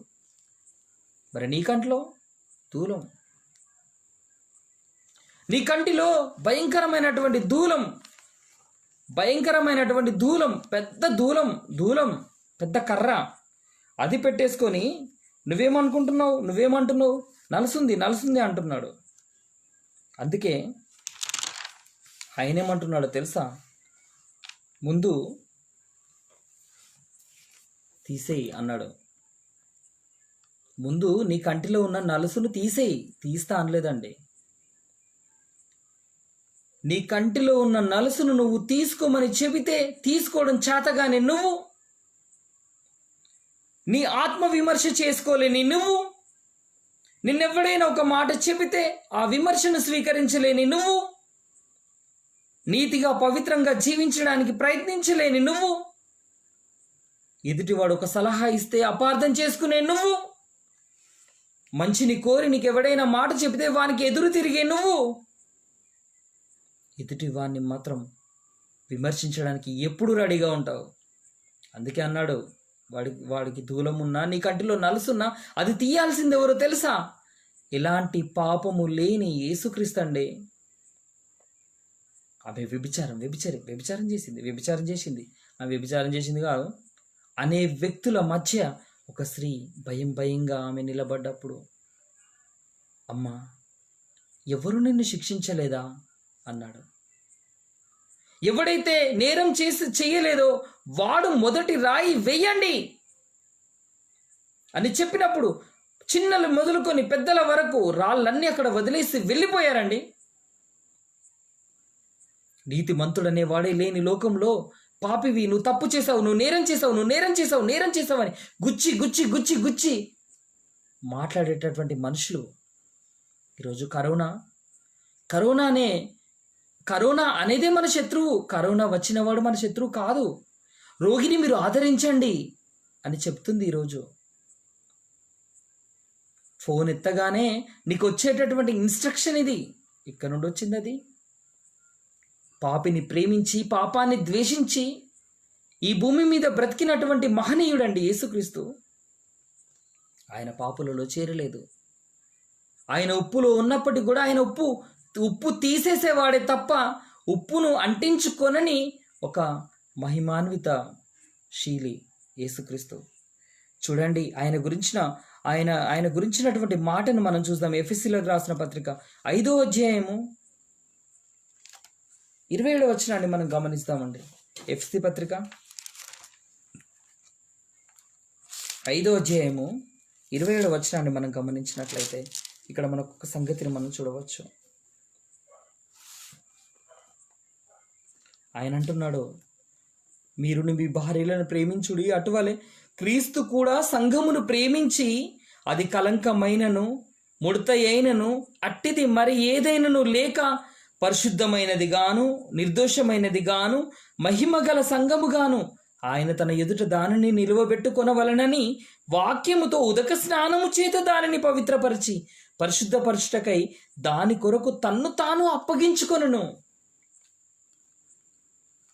మరి నీ కంట్లో దూలం, నీ కంటిలో భయంకరమైనటువంటి దూలం, పెద్ద దూలం పెద్ద కర్ర అది పెట్టేసుకొని నువ్వేమంటున్నావు? నలుసుంది అంటున్నాడు. అందుకే ఆయన ఏమంటున్నాడో తెలుసా? ముందు తీసేయి అన్నాడు. ముందు నీ కంటిలో ఉన్న నలుసును తీసేయి. తీస్తా అనలేదండి. నీ కంటిలో ఉన్న నలుసును నువ్వు తీసుకోమని చెబితే తీసుకోవడం చేతగానే నువ్వు, నీ ఆత్మ విమర్శ చేసుకోలేని నువ్వు, నిన్నెవడైనా ఒక మాట చెబితే ఆ విమర్శను స్వీకరించలేని నువ్వు, నీతిగా పవిత్రంగా జీవించడానికి ప్రయత్నించలేని నువ్వు, ఎదుటివాడు ఒక సలహా ఇస్తే అపార్థం చేసుకునే నువ్వు, మంచిని కోరి నీకు ఎవడైనా మాట చెబితే వానికి ఎదురు తిరిగే నువ్వు, ఎదుటి వాడిని మాత్రం విమర్శించడానికి ఎప్పుడు రెడీగా ఉంటావు. అందుకే అన్నాడు, వాడికి దూలం ఉన్నా, నీ కంటిలో నలుసున్నా అది తీయాల్సింది ఎవరో తెలుసా? ఎలాంటి పాపము లేని యేసుక్రీస్తు అండి. ఆమె వ్యభిచారం చేసింది. ఆమె వ్యభిచారం చేసింది కాదు, అనే వ్యక్తుల మధ్య ఒక స్త్రీ భయంగా ఆమె నిలబడ్డప్పుడు, అమ్మా ఎవరు నిన్ను శిక్షించలేదా అన్నాడు. ఎవడైతే నేరం చేయలేదో వాడు మొదటి రాయి వెయ్యండి అని చెప్పినప్పుడు చిన్నలు మొదలుకొని పెద్దల వరకు రాళ్ళన్నీ అక్కడ వదిలేసి వెళ్ళిపోయారండి. నీతిమంతుడనే వాడే లేని లోకంలో పాపివి, నువ్వు తప్పు చేసావు, నువ్వు నేరం చేసావు అని గుచ్చి మాట్లాడేటటువంటి మనుషులు ఈరోజు కరోనా అనేదే మన శత్రువు. కరోనా వచ్చినవాడు మన శత్రువు కాదు. రోగిని మీరు ఆదరించండి అని చెప్తుంది ఈరోజు. ఫోన్ ఎత్తగానే నీకు వచ్చేటటువంటి ఇన్స్ట్రక్షన్ ఇది. ఇక్కడ నుండి వచ్చింది అది. పాపిని ప్రేమించి పాపాన్ని ద్వేషించి ఈ భూమి మీద బ్రతికినటువంటి మహనీయుడండి యేసుక్రీస్తు. ఆయన పాపులలో చేరలేదు. ఆయన ఉప్పులో ఉన్నప్పటికీ కూడా ఆయన ఉప్పు తీసేసేవాడే తప్ప ఉప్పును అంటించుకొనని ఒక మహిమాన్విత శీలి యేసుక్రీస్తు. చూడండి, ఆయన గురించినటువంటి మాటను మనం చూద్దాం. ఎఫెసీయులకు రాసిన పత్రిక 5వ అధ్యాయము 27వ వచనాన్ని మనం గమనిస్తామండి. ఎఫెసీ పత్రిక 5వ అధ్యాయము 27వ వచనాన్ని మనం గమనించినట్లయితే ఇక్కడ మనకు ఒక సంగతిని మనం చూడవచ్చు. ఆయన అంటున్నాడు, మీరు మీ భార్యలను ప్రేమించుడి, అటువలే క్రీస్తు కూడా సంఘమును ప్రేమించి అది కలంకమైనను ముడత అయినను అట్టిది మరి ఏదైనను లేక పరిశుద్ధమైనది గాను నిర్దోషమైనది గాను మహిమగల సంఘముగాను ఆయన తన ఎదుట దానిని నిలువబెట్టుకొనవలనని వాక్యముతో ఉదక స్నానము చేత దానిని పవిత్రపరిచి పరిశుద్ధపరచుటకై దాని కొరకు తన్ను తాను అప్పగించుకొనును.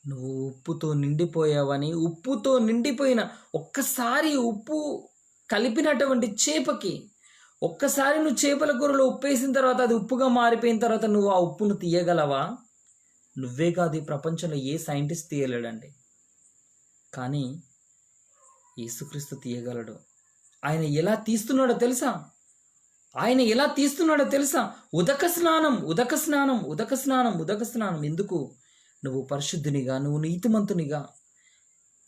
నువ్వు ఉప్పుతో నిండిపోయావని, ఉప్పుతో నిండిపోయిన ఒక్కసారి ఉప్పు కలిపినటువంటి చేపకి, ఒక్కసారి నువ్వు చేపల కూరలో ఉప్పేసిన తర్వాత అది ఉప్పుగా మారిపోయిన తర్వాత నువ్వు ఆ ఉప్పును తీయగలవా? నువ్వే కాదు, ఈ ప్రపంచంలో ఏ సైంటిస్ట్ తీయలేడండి. కానీ యేసుక్రీస్తు తీయగలడు. ఆయన ఎలా తీస్తున్నాడో తెలుసా? ఆయన ఎలా తీస్తున్నాడో తెలుసా? ఉదక స్నానం, ఉదక స్నానం, ఉదక స్నానం, ఉదక స్నానం. ఎందుకు? నువ్వు పరిశుద్ధునిగా, నువ్వు నీతిమంతునిగా,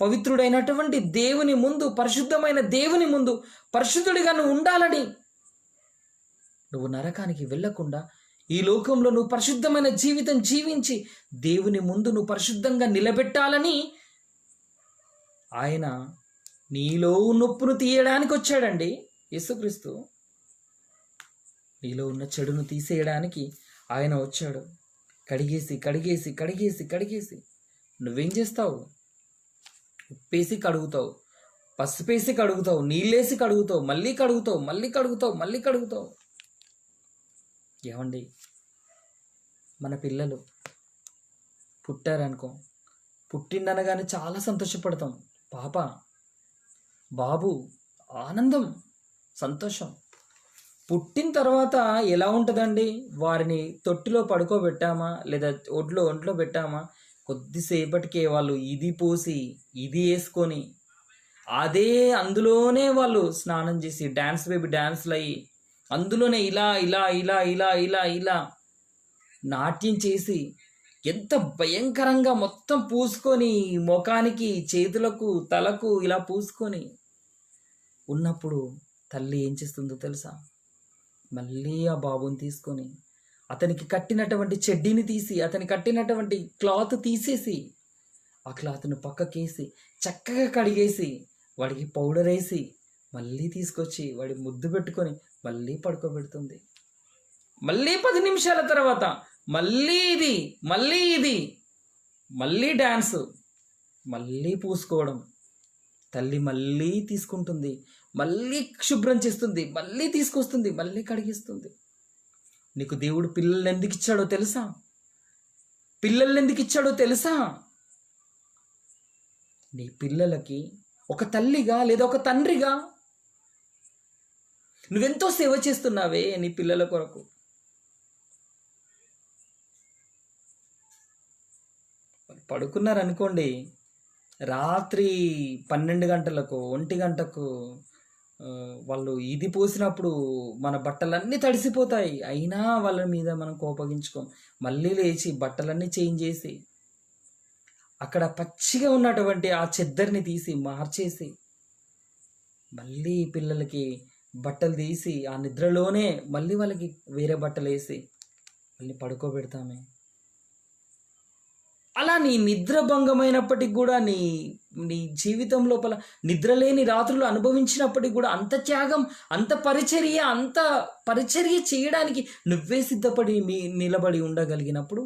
పవిత్రుడైనటువంటి దేవుని ముందు, పరిశుద్ధమైన దేవుని ముందు పరిశుద్ధుడిగా నువ్వు ఉండాలని, నువ్వు నరకానికి వెళ్ళకుండా ఈ లోకంలో నువ్వు పరిశుద్ధమైన జీవితం జీవించి దేవుని ముందు నువ్వు పరిశుద్ధంగా నిలబెట్టాలని ఆయన నీలో నొప్పును తీయడానికి వచ్చాడండి యేసుక్రీస్తు. నీలో ఉన్న చెడును తీసేయడానికి ఆయన వచ్చాడు. కడిగేసి కడిగేసి కడిగేసి కడిగేసి నువ్వేం చేస్తావు? ఉప్పేసి కడుగుతావు, పసుపేసి కడుగుతావు, నీళ్ళేసి కడుగుతావు, మళ్ళీ కడుగుతావు, మళ్ళీ కడుగుతావు, మళ్ళీ కడుగుతావు. ఏమండి, మన పిల్లలు పుట్టారనుకో, పుట్టిండనగానే చాలా సంతోషపడతాం. పాప, బాబు, ఆనందం, సంతోషం. పుట్టిన తర్వాత ఎలా ఉంటుందండి? వారిని తొట్టిలో పడుకోబెట్టామా లేదా ఒంట్లో పెట్టామా, కొద్దిసేపటికే వాళ్ళు ఇది పోసి ఇది వేసుకొని అదే అందులోనే వాళ్ళు స్నానం చేసి డ్యాన్స్ బేబీ డ్యాన్స్లు అయ్యి అందులోనే ఇలా ఇలా ఇలా ఇలా ఇలా ఇలా నాట్యం చేసి ఎంత భయంకరంగా మొత్తం పూసుకొని ముఖానికి, చేతులకు, తలకు ఇలా పూసుకొని ఉన్నప్పుడు తల్లి ఏం చేస్తుందో తెలుసా? మళ్ళీ ఆ బాబుని తీసుకొని అతనికి కట్టినటువంటి చెడ్డీని తీసి, అతని కట్టినటువంటి క్లాత్ తీసేసి, ఆ క్లాత్ను పక్కకేసి చక్కగా కడిగేసి వాడికి పౌడర్ వేసి మళ్ళీ తీసుకొచ్చి వాడి ముద్దు పెట్టుకొని మళ్ళీ పడుకోబెడుతుంది. మళ్ళీ 10 నిమిషాల తర్వాత మళ్ళీ ఇది, మళ్ళీ ఇది, మళ్ళీ డ్యాన్సు, మళ్ళీ పూసుకోవడం. తల్లి మళ్ళీ తీసుకుంటుంది, మళ్ళీ శుభ్రం చేస్తుంది, మళ్ళీ తీసుకొస్తుంది, మళ్ళీ కడిగిస్తుంది. నీకు దేవుడు పిల్లల్ని ఎందుకు ఇచ్చాడో తెలుసా? పిల్లల్ని ఎందుకు ఇచ్చాడో తెలుసా? నీ పిల్లలకి ఒక తల్లిగా లేదా ఒక తండ్రిగా నువ్వెంతో సేవ చేస్తున్నావే నీ పిల్లల కొరకు. పడుకున్నారనుకోండి, రాత్రి 12 గంటలకు 1 గంటకు వాళ్ళు ఇది పోసినప్పుడు మన బట్టలన్నీ తడిసిపోతాయి. అయినా వాళ్ళ మీద మనం కోపగించుకోం. మళ్ళీ లేచి బట్టలన్నీ చేంజ్ చేసి అక్కడ పచ్చిగా ఉన్నటువంటి ఆ చెద్దరిని తీసి మార్చేసి మళ్ళీ పిల్లలకి బట్టలు తీసి ఆ నిద్రలోనే మళ్ళీ వాళ్ళకి వేరే బట్టలు వేసి మళ్ళీ పడుకోబెడతామే. అలా నీ నిద్ర భంగమైనప్పటికి కూడా, నీ జీవితం లోపల నిద్రలేని రాత్రులు అనుభవించినప్పటికి కూడా అంత త్యాగం, అంత పరిచర్య చేయడానికి నువ్వే సిద్ధపడి నిలబడి ఉండగలిగినప్పుడు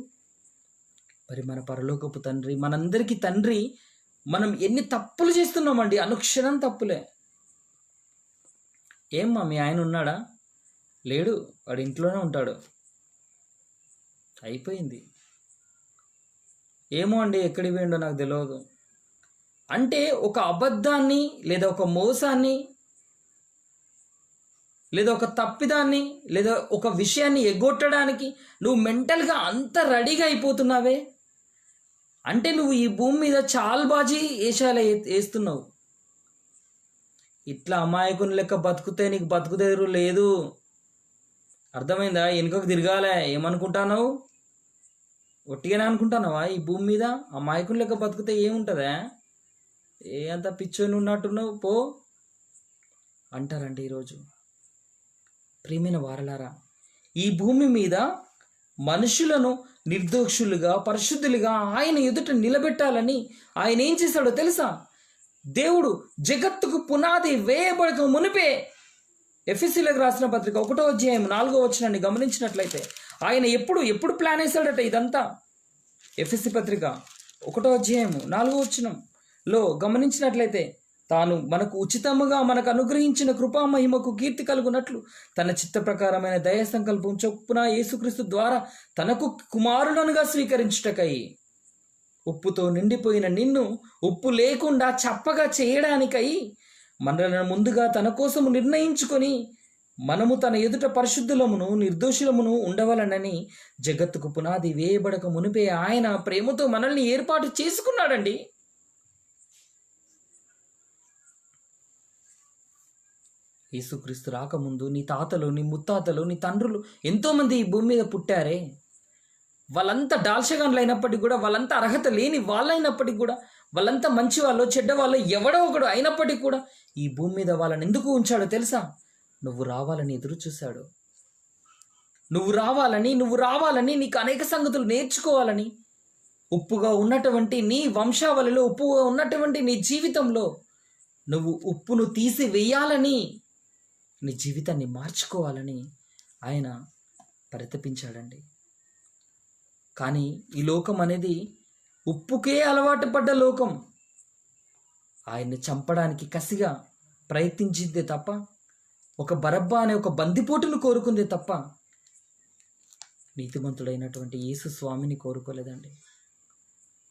మరి మన పరలోకపు తండ్రి, మనందరికీ తండ్రి, మనం ఎన్ని తప్పులు చేస్తున్నామండి, అనుక్షణం తప్పులే. ఏమ్మా మీ ఆయన ఉన్నాడా? లేడు, వాడు ఇంట్లోనే ఉంటాడు, అయిపోయింది. ఏమో అండి, ఎక్కడికి పోయిండో నాకు తెలియదు అంటే ఒక అబద్ధాన్ని లేదా ఒక మోసాన్ని లేదా ఒక తప్పిదాన్ని లేదా ఒక విషయాన్ని ఎగ్గొట్టడానికి నువ్వు మెంటల్గా అంత రెడీగా అయిపోతున్నావే అంటే నువ్వు ఈ భూమి మీద చాల్బాజీ వేస్తున్నావు. ఇట్లా అమాయకుని లెక్క బతుకుతే నీకు బతుకుదేరు లేదు. అర్థమైందా? వెనుకకు తిరగాలే. ఏమనుకుంటున్నావు? ఒట్టిగానే అనుకుంటున్నావా? ఈ భూమి మీద అమాయకుని లెక్క బతుకుతే ఏముంటుందా? అంత పిచ్చోని ఉన్నట్టున్నావు పో అంటారండి. ఈరోజు ప్రియమైన వారలారా, ఈ భూమి మీద మనుషులను నిర్దోషులుగా, పరిశుద్ధులుగా ఆయన ఎదుట నిలబెట్టాలని ఆయన ఏం చేశాడో తెలుసా? దేవుడు జగత్తుకు పునాది వేయబడక మునిపే ఎఫెసీయులకు రాసిన పత్రిక 1వ అధ్యాయం 4వ వచనాన్ని గమనించినట్లయితే ఆయన ఎప్పుడు ప్లాన్ వేశాడట ఇదంతా. ఎఫెసీ పత్రిక 1వ అధ్యాయం 4వ వచనంలో గమనించినట్లయితే, తాను మనకు ఉచితముగా మనకు అనుగ్రహించిన కృపా మహిమకు కీర్తి కలుగునట్లు తన చిత్త ప్రకారమైన దయా సంకల్పం చొప్పున యేసుక్రీస్తు ద్వారా తనకు కుమారులనుగా స్వీకరించుటకై ఉప్పుతో నిండిపోయిన నిన్ను ఉప్పు లేకుండా చప్పగా చేయడానికై మనలను ముందుగా తన కోసము నిర్ణయించుకొని మనము తన ఎదుట పరిశుద్ధులమును నిర్దోషులమును ఉండవలనని జగత్తుకు పునాది వేయబడక మునిపే ఆయన ప్రేమతో మనల్ని ఏర్పాటు చేసుకున్నాడండి. యేసుక్రీస్తు రాకముందు నీ తాతలు, నీ ముత్తాతలు, నీ తండ్రులు ఎంతోమంది ఈ భూమి మీద పుట్టారే. వాళ్ళంతా డాల్షగాన్లు అయినప్పటికీ కూడా, వాళ్ళంతా అర్హత లేని వాళ్ళైనప్పటికీ కూడా, వాళ్ళంతా మంచి వాళ్ళు చెడ్డవాళ్ళు ఎవడో ఒకడు అయినప్పటికీ కూడా ఈ భూమి మీద వాళ్ళని ఎందుకు ఉంచాడో తెలుసా? నువ్వు రావాలని ఎదురు చూశాడు. నువ్వు రావాలని నీకు అనేక సంగతులు నేర్చుకోవాలని, ఉప్పుగా ఉన్నటువంటి నీ వంశావళిలో, ఉప్పుగా ఉన్నటువంటి నీ జీవితంలో నువ్వు ఉప్పును తీసి వేయాలని, నీ జీవితాన్ని మార్చుకోవాలని ఆయన పరితపించాడండి. కానీ ఈ లోకం అనేది ఉప్పుకే అలవాటు పడ్డ లోకం. ఆయన్ని చంపడానికి కసిగా ప్రయత్నించిందే తప్ప, ఒక బరబ్బా అనే ఒక బందిపోటును కోరుకుందే తప్ప నీతిమంతుడైనటువంటి యేసు స్వామిని కోరుకోలేదండి.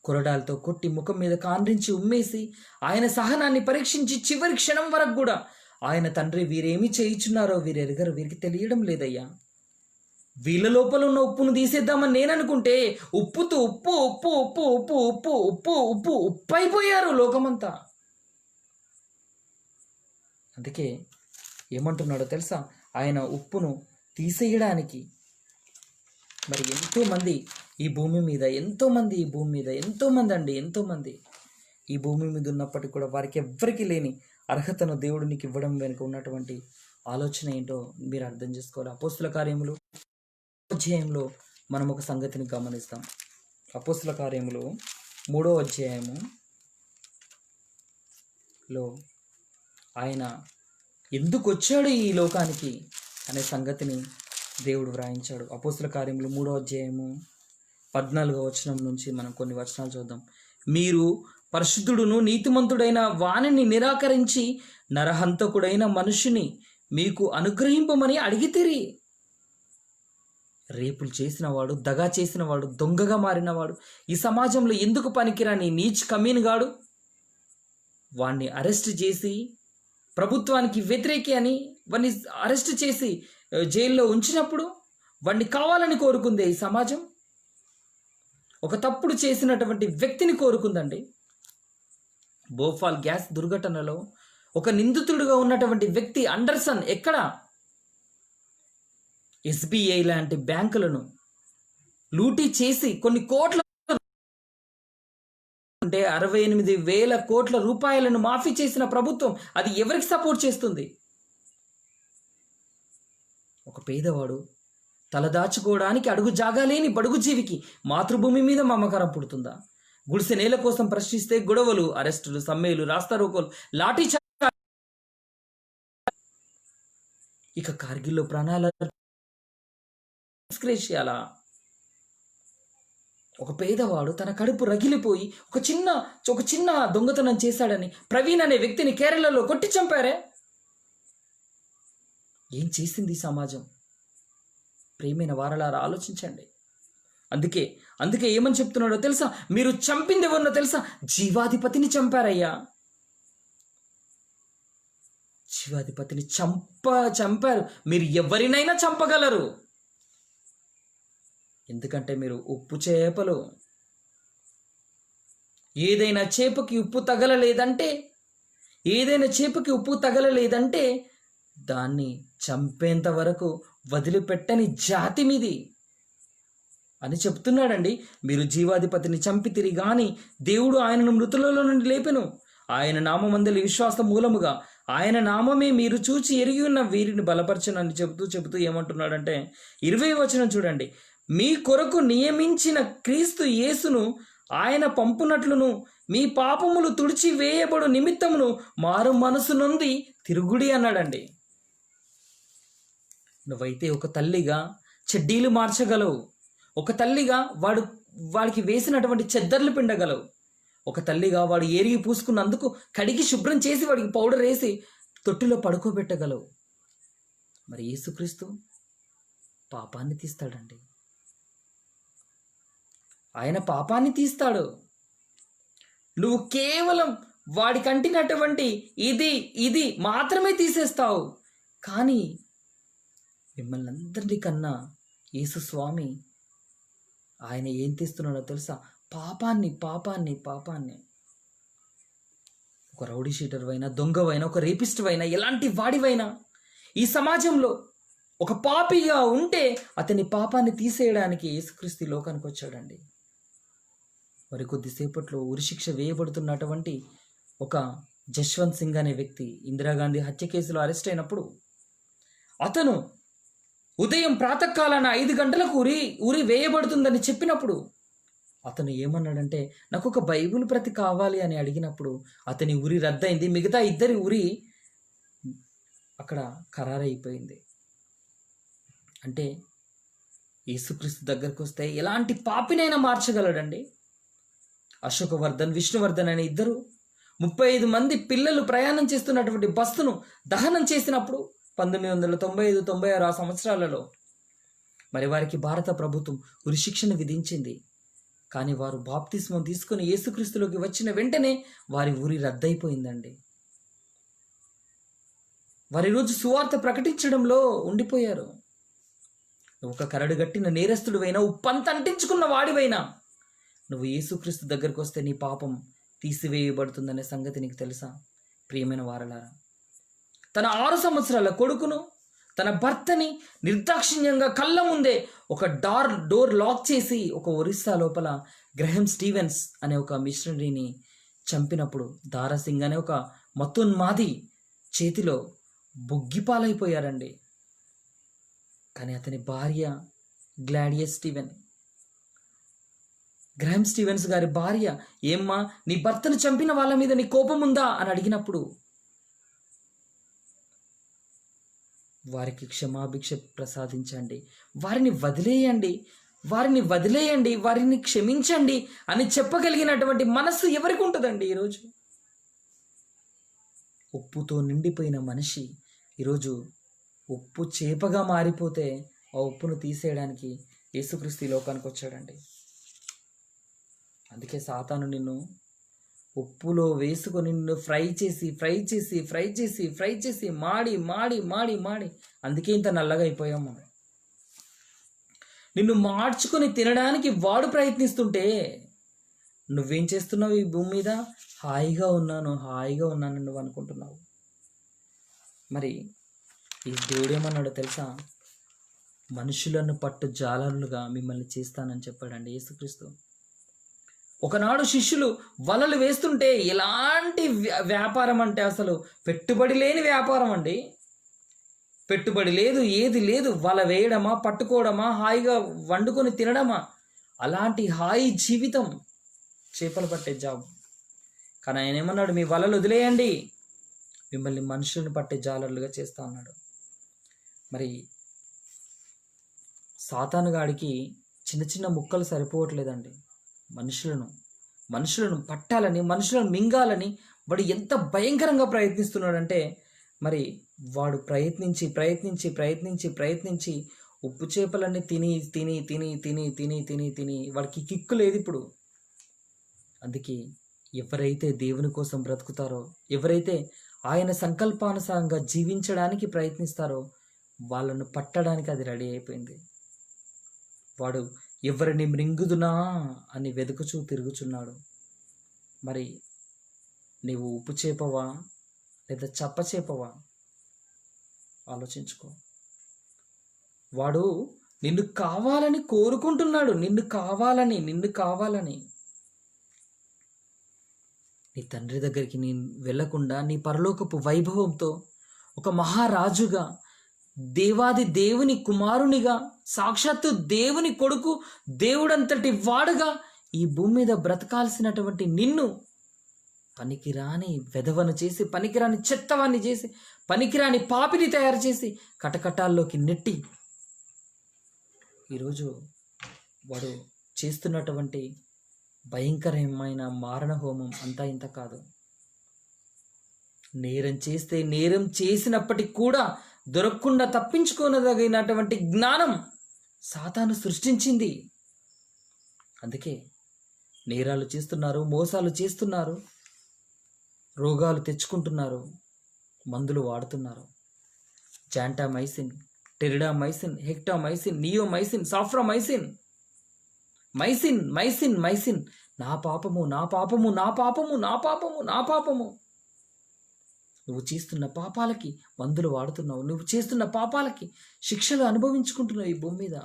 కొరడాలతో కొట్టి ముఖం మీద కాండ్రించి ఉమ్మేసి ఆయన సహనాన్ని పరీక్షించి చివరి క్షణం వరకు కూడా ఆయన తండ్రి వీరేమి చేయుచున్నారో వీరెరగరు, వీరికి తెలియడం లేదయ్యా, వీళ్ళ లోపల ఉన్న ఉప్పును తీసేద్దామని నేను అనుకుంటే ఉప్పుతో ఉప్పు ఉప్పు ఉప్పు ఉప్పు ఉప్పు ఉప్పు ఉప్పు ఉప్పు అయిపోయారు లోకమంతా. అందుకే ఏమంటున్నాడో తెలుసా? ఆయన ఉప్పును తీసేయడానికి మరి ఎంతోమంది ఈ భూమి మీద ఈ భూమి మీద ఉన్నప్పటికీ కూడా వారికి ఎవ్వరికి లేని అర్హతను దేవుడు నీకు ఇవ్వడం వెనుక ఉన్నటువంటి ఆలోచన ఏంటో మీరు అర్థం చేసుకోవాలి. అపోస్తుల కార్యములు అధ్యాయంలో మనం ఒక సంగతిని గమనిస్తాం. అపోస్తుల కార్యములు 3వ అధ్యాయములో ఆయన ఎందుకు వచ్చాడు ఈ లోకానికి అనే సంగతిని దేవుడు వ్రాయించాడు. అపోస్తుల కార్యములు 3వ అధ్యాయము 14వ వచనం నుంచి మనం కొన్ని వచనాలు చూద్దాం. మీరు పరిశుద్ధుడును నీతిమంతుడైన వానిని నిరాకరించి నరహంతకుడైన మనుషుని మీకు అనుగ్రహింపమని అడిగితిరి. రేపులు చేసినవాడు, దగా చేసినవాడు, దొంగగా మారినవాడు, ఈ సమాజంలో ఎందుకు పనికిరాని నీచ్ కమీన్గాడు వాణ్ణి అరెస్ట్ చేసి, ప్రభుత్వానికి వ్యతిరేకి అని వాడిని అరెస్ట్ చేసి జైల్లో ఉంచినప్పుడు వాడిని కావాలని కోరుకుందే ఈ సమాజం. ఒక తప్పుడు చేసినటువంటి వ్యక్తిని కోరుకుందండి. భోపాల్ గ్యాస్ దుర్ఘటనలో ఒక నిందితుడిగా ఉన్నటువంటి వ్యక్తి అండర్సన్ ఎక్కడ SBI లాంటి బ్యాంకులను లూటీ చేసి కొన్ని కోట్ల అంటే 68,000 కోట్ల రూపాయలను మాఫీ చేసిన ప్రభుత్వం అది ఎవరికి సపోర్ట్ చేస్తుంది? ఒక పేదవాడు తలదాచుకోవడానికి అడుగు జాగాలేని బడుగు జీవికి మాతృభూమి మీద మమకారం పుడుతుందా? గుడిసె నేల కోసం ప్రశ్నిస్తే గొడవలు, అరెస్టులు, సమ్మెలు, రాస్తారోకోలు, లాఠీ ఇక కార్గిల్లో ప్రాణాల నిష్క్రేషియాలా? ఒక పేదవాడు తన కడుపు రగిలిపోయి ఒక చిన్న దొంగతనం చేశాడని ప్రవీణ్ అనే వ్యక్తిని కేరళలో కొట్టి చంపారే. ఏం చేసింది సమాజం? ప్రేమైన వారలారా ఆలోచించండి. అందుకే ఏమని చెప్తున్నాడో తెలుసా? మీరు చంపింది ఎవరినో తెలుసా? జీవాధిపతిని చంపారయ్యా. జీవాధిపతిని చంపారు. మీరు ఎవరినైనా చంపగలరు, ఎందుకంటే మీరు ఉప్పు చేపలు. ఏదైనా చేపకి ఉప్పు తగలలేదంటే దాన్ని చంపేంత వరకు వదిలిపెట్టని జాతి మీది అని చెప్తున్నాడండి. మీరు జీవాధిపతిని చంపితిరి గాని దేవుడు ఆయనను మృతులలో నుండి లేపెను. ఆయన నామమందలి విశ్వాస మూలముగా ఆయన నామమే మీరు చూచి ఎరిగి ఉన్న వీరిని బలపరచనని చెబుతూ ఏమంటున్నాడంటే 20వ వచనం చూడండి. మీ కొరకు నియమించిన క్రీస్తు యేసును ఆయన పంపునట్లును మీ పాపములు తుడిచి వేయబడు నిమిత్తమును మారు మనసు నొంది తిరుగుడి అన్నాడండి. నువ్వైతే ఒక తల్లిగా చెడ్డీలు మార్చగలవు. ఒక తల్లిగా వాడికి వేసినటువంటి చెద్దర్లు పిండగలవు. ఒక తల్లిగా వాడు ఏరిగి పూసుకున్నందుకు కడిగి శుభ్రం చేసి వాడికి పౌడర్ వేసి తొట్టిలో పడుకోబెట్టగలవు. మరి యేసుక్రీస్తు పాపాన్ని తీస్తాడండి. ఆయన పాపాన్ని తీస్తాడు. నువ్వు కేవలం వాడికి అంటినటువంటి ఇది ఇది మాత్రమే తీసేస్తావు. కానీ మిమ్మల్ని అందరికన్నా యేసు స్వామి ఆయన ఏం తీస్తున్నాడో తెలుసా? పాపాన్ని పాపాన్ని పాపాన్ని. ఒక రౌడీ షీటర్వైనా, దొంగవైనా, ఒక రేపిస్టువైనా, ఎలాంటి వాడివైనా ఈ సమాజంలో ఒక పాపిగా ఉంటే అతని పాపాన్ని తీసేయడానికి యేసుక్రీస్తు ఈ లోకానికి వచ్చాడండి. మరి కొద్దిసేపట్లో ఉరిశిక్ష వేయబడుతున్నటువంటి ఒక జశ్వంత్ సింగ్ అనే వ్యక్తి ఇందిరాగాంధీ హత్య కేసులో అరెస్ట్ అయినప్పుడు అతను ఉదయం ప్రాతకాలాన 5 గంటలకు ఉరి వేయబడుతుందని చెప్పినప్పుడు అతను ఏమన్నాడంటే, నాకు ఒక బైబిల్ ప్రతి కావాలి అని అడిగినప్పుడు అతని ఉరి రద్దయింది. మిగతా ఇద్దరి ఉరి అక్కడ ఖరారైపోయింది. అంటే యేసుక్రీస్తు దగ్గరకు వస్తే ఎలాంటి పాపినైనా మార్చగలడండి. అశోకవర్ధన్, విష్ణువర్ధన్ అనే ఇద్దరు 35 మంది పిల్లలు ప్రయాణం చేస్తున్నటువంటి బస్సును దహనం చేసినప్పుడు 1995-96 ఆ సంవత్సరాలలో మరి వారికి భారత ప్రభుత్వం ఉరిశిక్షను విధించింది. కానీ వారు బాప్తిస్మం తీసుకుని యేసుక్రీస్తులోకి వచ్చిన వెంటనే వారి ఉరి రద్దయిపోయిందండి. వారి రోజు సువార్త ప్రకటించడంలో ఉండిపోయారు. ఒక కరడుగట్టిన నేరస్తుడివైనా, ఉప్పంత అంటించుకున్న వాడివైనా నువ్వు యేసుక్రీస్తు దగ్గరకు వస్తే నీ పాపం తీసివేయబడుతుందనే సంగతి నీకు తెలుసా? ప్రియమైన వారలారా, తన 6 సంవత్సరాల కొడుకును, తన భర్తని నిర్దాక్షిణ్యంగా కళ్ళ ముందే ఒక డోర్ లాక్ చేసి ఒక ఒరిస్సా లోపల గ్రహం స్టీవెన్స్ అనే ఒక మిషనరీని చంపినప్పుడు దారాసింగ్ అనే ఒక మతోన్మాది చేతిలో బొగ్గిపాలైపోయారండి. కానీ అతని భార్య గ్లాడియస్ స్టీవెన్, గ్రహం స్టీవెన్స్ గారి భార్య, ఏమ్మా నీ భర్తను చంపిన వాళ్ళ మీద నీ కోపం ఉందా అని అడిగినప్పుడు వారికి క్షమాభిక్ష ప్రసాదించండి, వారిని వదిలేయండి, వారిని వదిలేయండి, వారిని క్షమించండి అని చెప్పగలిగినటువంటి మనస్సు ఎవరికి ఉంటుందండి? ఈరోజు ఉప్పుతో నిండిపోయిన మనిషి ఈరోజు ఉప్పు చేపగా మారిపోతే ఆ ఉప్పును తీసేయడానికి యేసుక్రీస్తు ఈ లోకానికి వచ్చాడండి. అందుకే సాతాను నిన్ను ఉప్పులో వేసుకొని నిన్ను ఫ్రై చేసి మాడి అందుకే ఇంత నల్లగా అయిపోయాం మనం. నిన్ను మార్చుకొని తినడానికి వాడు ప్రయత్నిస్తుంటే నువ్వేం చేస్తున్నావు? ఈ భూమి మీద హాయిగా ఉన్నాను నువ్వు అనుకుంటున్నావు. మరి ఈ దేవుడేమన్నాడో తెలుసా? మనుషులను పట్టు జాలరులుగా మిమ్మల్ని చేస్తానని చెప్పాడండి యేసుక్రీస్తు. ఒకనాడు శిష్యులు వలలు వేస్తుంటే ఎలాంటి వ్యాపారం అంటే అసలు పెట్టుబడి లేని వ్యాపారం అండి. పెట్టుబడి లేదు, ఏది లేదు. వల వేయడమా, పట్టుకోవడమా, హాయిగా వండుకొని తినడమా, అలాంటి హాయి జీవితం చేపలు పట్టే జాబ్. కానీ ఆయన ఏమన్నాడు? మీ వలలు వదిలేయండి, మిమ్మల్ని మనుషులను పట్టే జాలర్లుగా చేస్తా అన్నాడు. మరి సాతానుగాడికి చిన్న చిన్న ముక్కలు సరిపోవట్లేదండి. మనుషులను పట్టాలని, మనుషులను మింగాలని వాడు ఎంత భయంకరంగా ప్రయత్నిస్తున్నాడంటే, మరి వాడు ప్రయత్నించి ఉప్పు చేపలన్నీ తిని వాడికి కిక్కు లేదు ఇప్పుడు. అందుకే ఎవరైతే దేవుని కోసం బ్రతుకుతారో, ఎవరైతే ఆయన సంకల్పానుసారంగా జీవించడానికి ప్రయత్నిస్తారో వాళ్ళను పట్టడానికి అది రెడీ అయిపోయింది. వాడు ఎవరిని మృంగుదునా అని వెతుకుచూ తిరుగుచున్నాడు. మరి నీవు ఉప్పు చేపవా లేదా చప్ప చేపవా? ఆలోచించుకో. వాడు నిన్ను కావాలని కోరుకుంటున్నాడు, నిన్ను కావాలని. నీ తండ్రి దగ్గరికి నేను వెళ్లకుండా నీ పరలోకపు వైభవంతో ఒక మహారాజుగా, దేవాది దేవుని కుమారునిగా, సాక్షాత్తు దేవుని కొడుకు, దేవుడంతటి వాడుగా ఈ భూమి మీద బ్రతకాల్సినటువంటి నిన్ను పనికిరాని వెధవను చేసి, పనికిరాని చెత్తవాన్ని చేసి, పనికిరాని పాపిని తయారు చేసి కటకటాల్లోకి నెట్టి ఈరోజు వాడు చేస్తున్నటువంటి భయంకరమైన మారణ హోమం అంతా ఇంత కాదు. నేరం చేసినప్పటికి కూడా దొరకకుండా తప్పించుకోనదగినటువంటి జ్ఞానం సాతాను సృష్టించింది. అందుకే నేరాలు చేస్తున్నారు, మోసాలు చేస్తున్నారు, రోగాలు తెచ్చుకుంటున్నారు, మందులు వాడుతున్నారు. జాంటామైసిన్, టెరిడామైసిన్, హెక్టామైసిన్, నియోమైసిన్, సాఫ్రామైసిన్, మైసిన్ మైసిన్ మైసిన్. నా పాపము, నా పాపము, నా పాపము, నా పాపము, నా పాపము. నువ్వు చేస్తున్న పాపాలకి మందులు వాడుతున్నావు. నువ్వు చేస్తున్న పాపాలకి శిక్షలు అనుభవించుకుంటున్నావు. ఈ భూమి మీద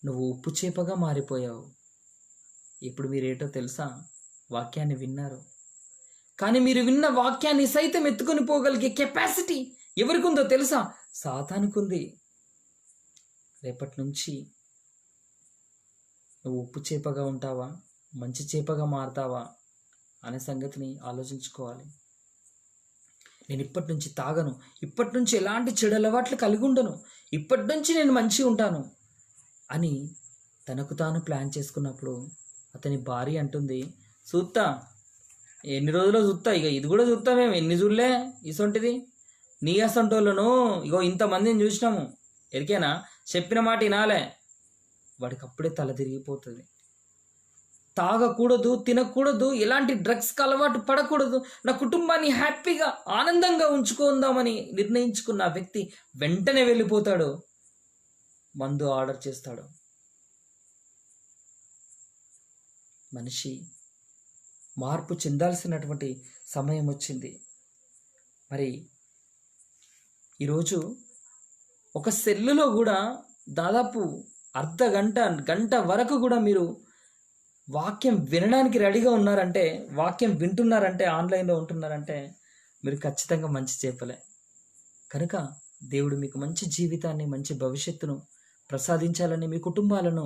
నువ్వు ఉప్పు చేపగా మారిపోయావు. ఇప్పుడు మీరేటో తెలుసా? వాక్యాన్ని విన్నారు, కానీ మీరు విన్న వాక్యాన్ని సైతం ఎత్తుకొని పోగలిగే కెపాసిటీ ఎవరికి ఉందో తెలుసా? సాతానుకుంది. రేపటి నుంచి నువ్వు ఉప్పు చేపగా ఉంటావా, మంచి చేపగా మారుతావా అనే సంగతిని ఆలోచించుకోవాలి. నేను ఇప్పటి నుంచి తాగను, ఇప్పటి నుంచి ఎలాంటి చెడు అలవాట్లు కలిగి ఉండను, ఇప్పటి నుంచి నేను మంచిగా ఉంటాను అని తనకు తాను ప్లాన్ చేసుకున్నప్పుడు అతని భార్య అంటుంది, చూస్తా, ఎన్ని రోజులు చూస్తా, ఇక ఇది కూడా చూస్తా, మేము ఎన్ని చూడలే ఇసొంటిది, నీ అసంటోళ్ళను ఇగో ఇంతమందిని చూసినాము, ఎరికేనా, చెప్పిన మాట వినాలే. వాడికి అప్పుడే తల తిరిగిపోతుంది. తాగకూడదు, తినకూడదు, ఎలాంటి డ్రగ్స్కి అలవాటు పడకూడదు, నా కుటుంబాన్ని హ్యాపీగా ఆనందంగా ఉంచుకుందామని నిర్ణయించుకున్న వ్యక్తి వెంటనే వెళ్ళిపోతాడు, మందు ఆర్డర్ చేస్తాడు. మనిషి మార్పు చెందాల్సినటువంటి సమయం వచ్చింది. మరి ఈరోజు ఒక సెల్లులో కూడా దాదాపు గంట వరకు కూడా మీరు వాక్యం వినడానికి రెడీగా ఉన్నారంటే, వాక్యం వింటున్నారంటే, ఆన్లైన్లో ఉంటున్నారంటే మీరు ఖచ్చితంగా మంచి చేపలే. కనుక దేవుడు మీకు మంచి జీవితాన్ని, మంచి భవిష్యత్తును ప్రసాదించాలని మీ కుటుంబాలను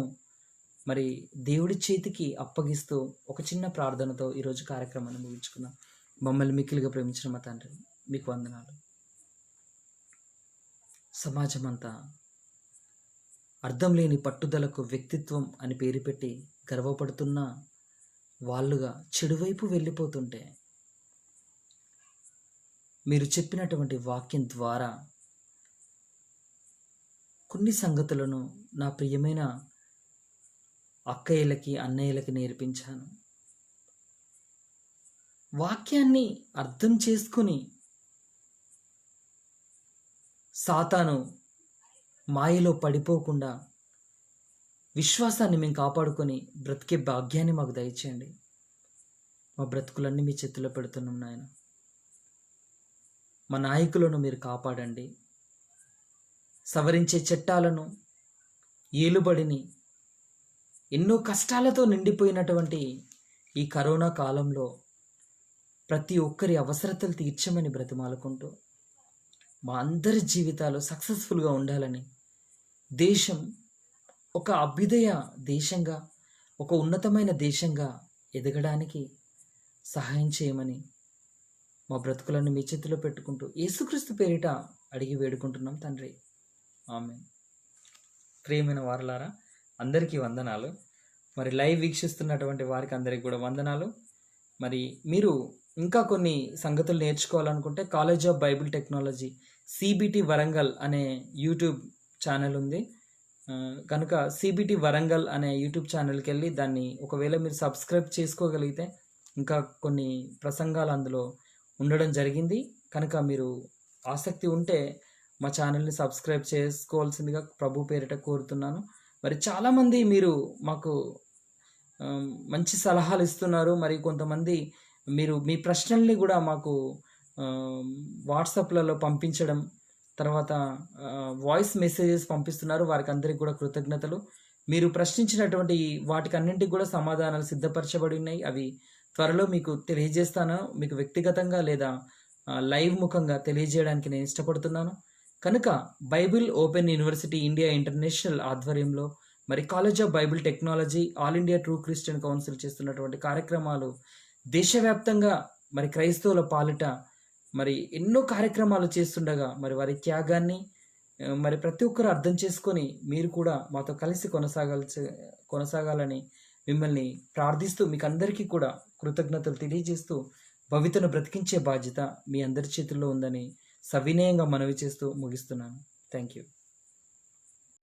మరి దేవుడి చేతికి అప్పగిస్తూ ఒక చిన్న ప్రార్థనతో ఈరోజు కార్యక్రమాన్ని ముగించుకుందాం. మమ్మల్ని మిక్కిలిగా ప్రేమించిన మా తండ్రి, మీకు వందనాలు. సమాజం అంతా అర్థం లేని పట్టుదలకు వ్యక్తిత్వం అని పేరు పెట్టి గర్వపడుతున్న వాళ్ళుగా చెడువైపు వెళ్ళిపోతుంటే, మీరు చెప్పినటువంటి వాక్యం ద్వారా కొన్ని సంగతులను నా ప్రియమైన అక్కయ్యలకి, అన్నయ్యలకి నేర్పించాను. వాక్యాన్ని అర్థం చేసుకుని సాతాను మాయలో పడిపోకుండా విశ్వాసాన్ని మేము కాపాడుకొని బ్రతికే భాగ్యాన్ని మాకు దయచేయండి. మా బ్రతుకులన్నీ మీ చేతిలో పెడుతున్నాం నాయన. మా నాయకులను మీరు కాపాడండి. సవరించే చట్టాలను, ఏలుబడిని, ఎన్నో కష్టాలతో నిండిపోయినటువంటి ఈ కరోనా కాలంలో ప్రతి ఒక్కరి అవసరతలు తీర్చమని బ్రతిమాలుకుంటూ మా అందరి జీవితాలు సక్సెస్ఫుల్గా ఉండాలని, దేశం ఒక అభ్యుదయ దేశంగా, ఒక ఉన్నతమైన దేశంగా ఎదగడానికి సహాయం చేయమని మా బ్రతుకులను మీ చేతిలో పెట్టుకుంటూ యేసుక్రీస్తు పేరిట అడిగి వేడుకుంటున్నాం తండ్రి, ఆమేన్. ప్రియమైన వారలారా, అందరికీ వందనాలు. మరి లైవ్ వీక్షిస్తున్నటువంటి వారికి అందరికీ కూడా వందనాలు. మరి మీరు ఇంకా కొన్ని సంగతులు నేర్చుకోవాలనుకుంటే college of Bible technology CBT Warangal అనే యూట్యూబ్ ఛానల్ ఉంది. కనుక సిబిటి వరంగల్ అనే యూట్యూబ్ ఛానల్కి వెళ్ళి దాన్ని ఒకవేళ మీరు సబ్స్క్రైబ్ చేసుకోగలిగితే ఇంకా కొన్ని ప్రసంగాలు అందులో ఉండడం జరిగింది. కనుక మీరు ఆసక్తి ఉంటే మా ఛానల్ని సబ్స్క్రైబ్ చేసుకోవాల్సిందిగా ప్రభు పేరిట కోరుతున్నాను. మరి చాలామంది మీరు మాకు మంచి సలహాలు ఇస్తున్నారు. మరి కొంతమంది మీరు మీ ప్రశ్నల్ని కూడా మాకు వాట్సాప్లలో పంపించడం, తర్వాత వాయిస్ మెసేజెస్ పంపిస్తున్నారు. వారికి అందరికీ కూడా కృతజ్ఞతలు. మీరు ప్రశ్నించినటువంటి వాటికి అన్నింటికి కూడా సమాధానాలు సిద్ధపరచబడి ఉన్నాయి. అవి త్వరలో మీకు తెలియజేస్తాను. మీకు వ్యక్తిగతంగా లేదా లైవ్ ముఖంగా తెలియజేయడానికి నేను ఇష్టపడుతున్నాను. కనుక Bible open university India international ఆధ్వర్యంలో మరి college of Bible technology, all India true Christian council చేస్తున్నటువంటి కార్యక్రమాలు దేశవ్యాప్తంగా మరి క్రైస్తవుల పాలిట మరి ఎన్నో కార్యక్రమాలు చేస్తుండగా మరి వారి త్యాగాన్ని మరి ప్రతి ఒక్కరు అర్థం చేసుకొని మీరు కూడా మాతో కలిసి కొనసాగాలని మిమ్మల్ని ప్రార్థిస్తూ మీకు అందరికీ కూడా కృతజ్ఞతలు తెలియజేస్తూ భవితను బ్రతికించే బాధ్యత మీ అందరి చేతుల్లో ఉందని సవినయంగా మనవి చేస్తూ ముగిస్తున్నాను. Thank you.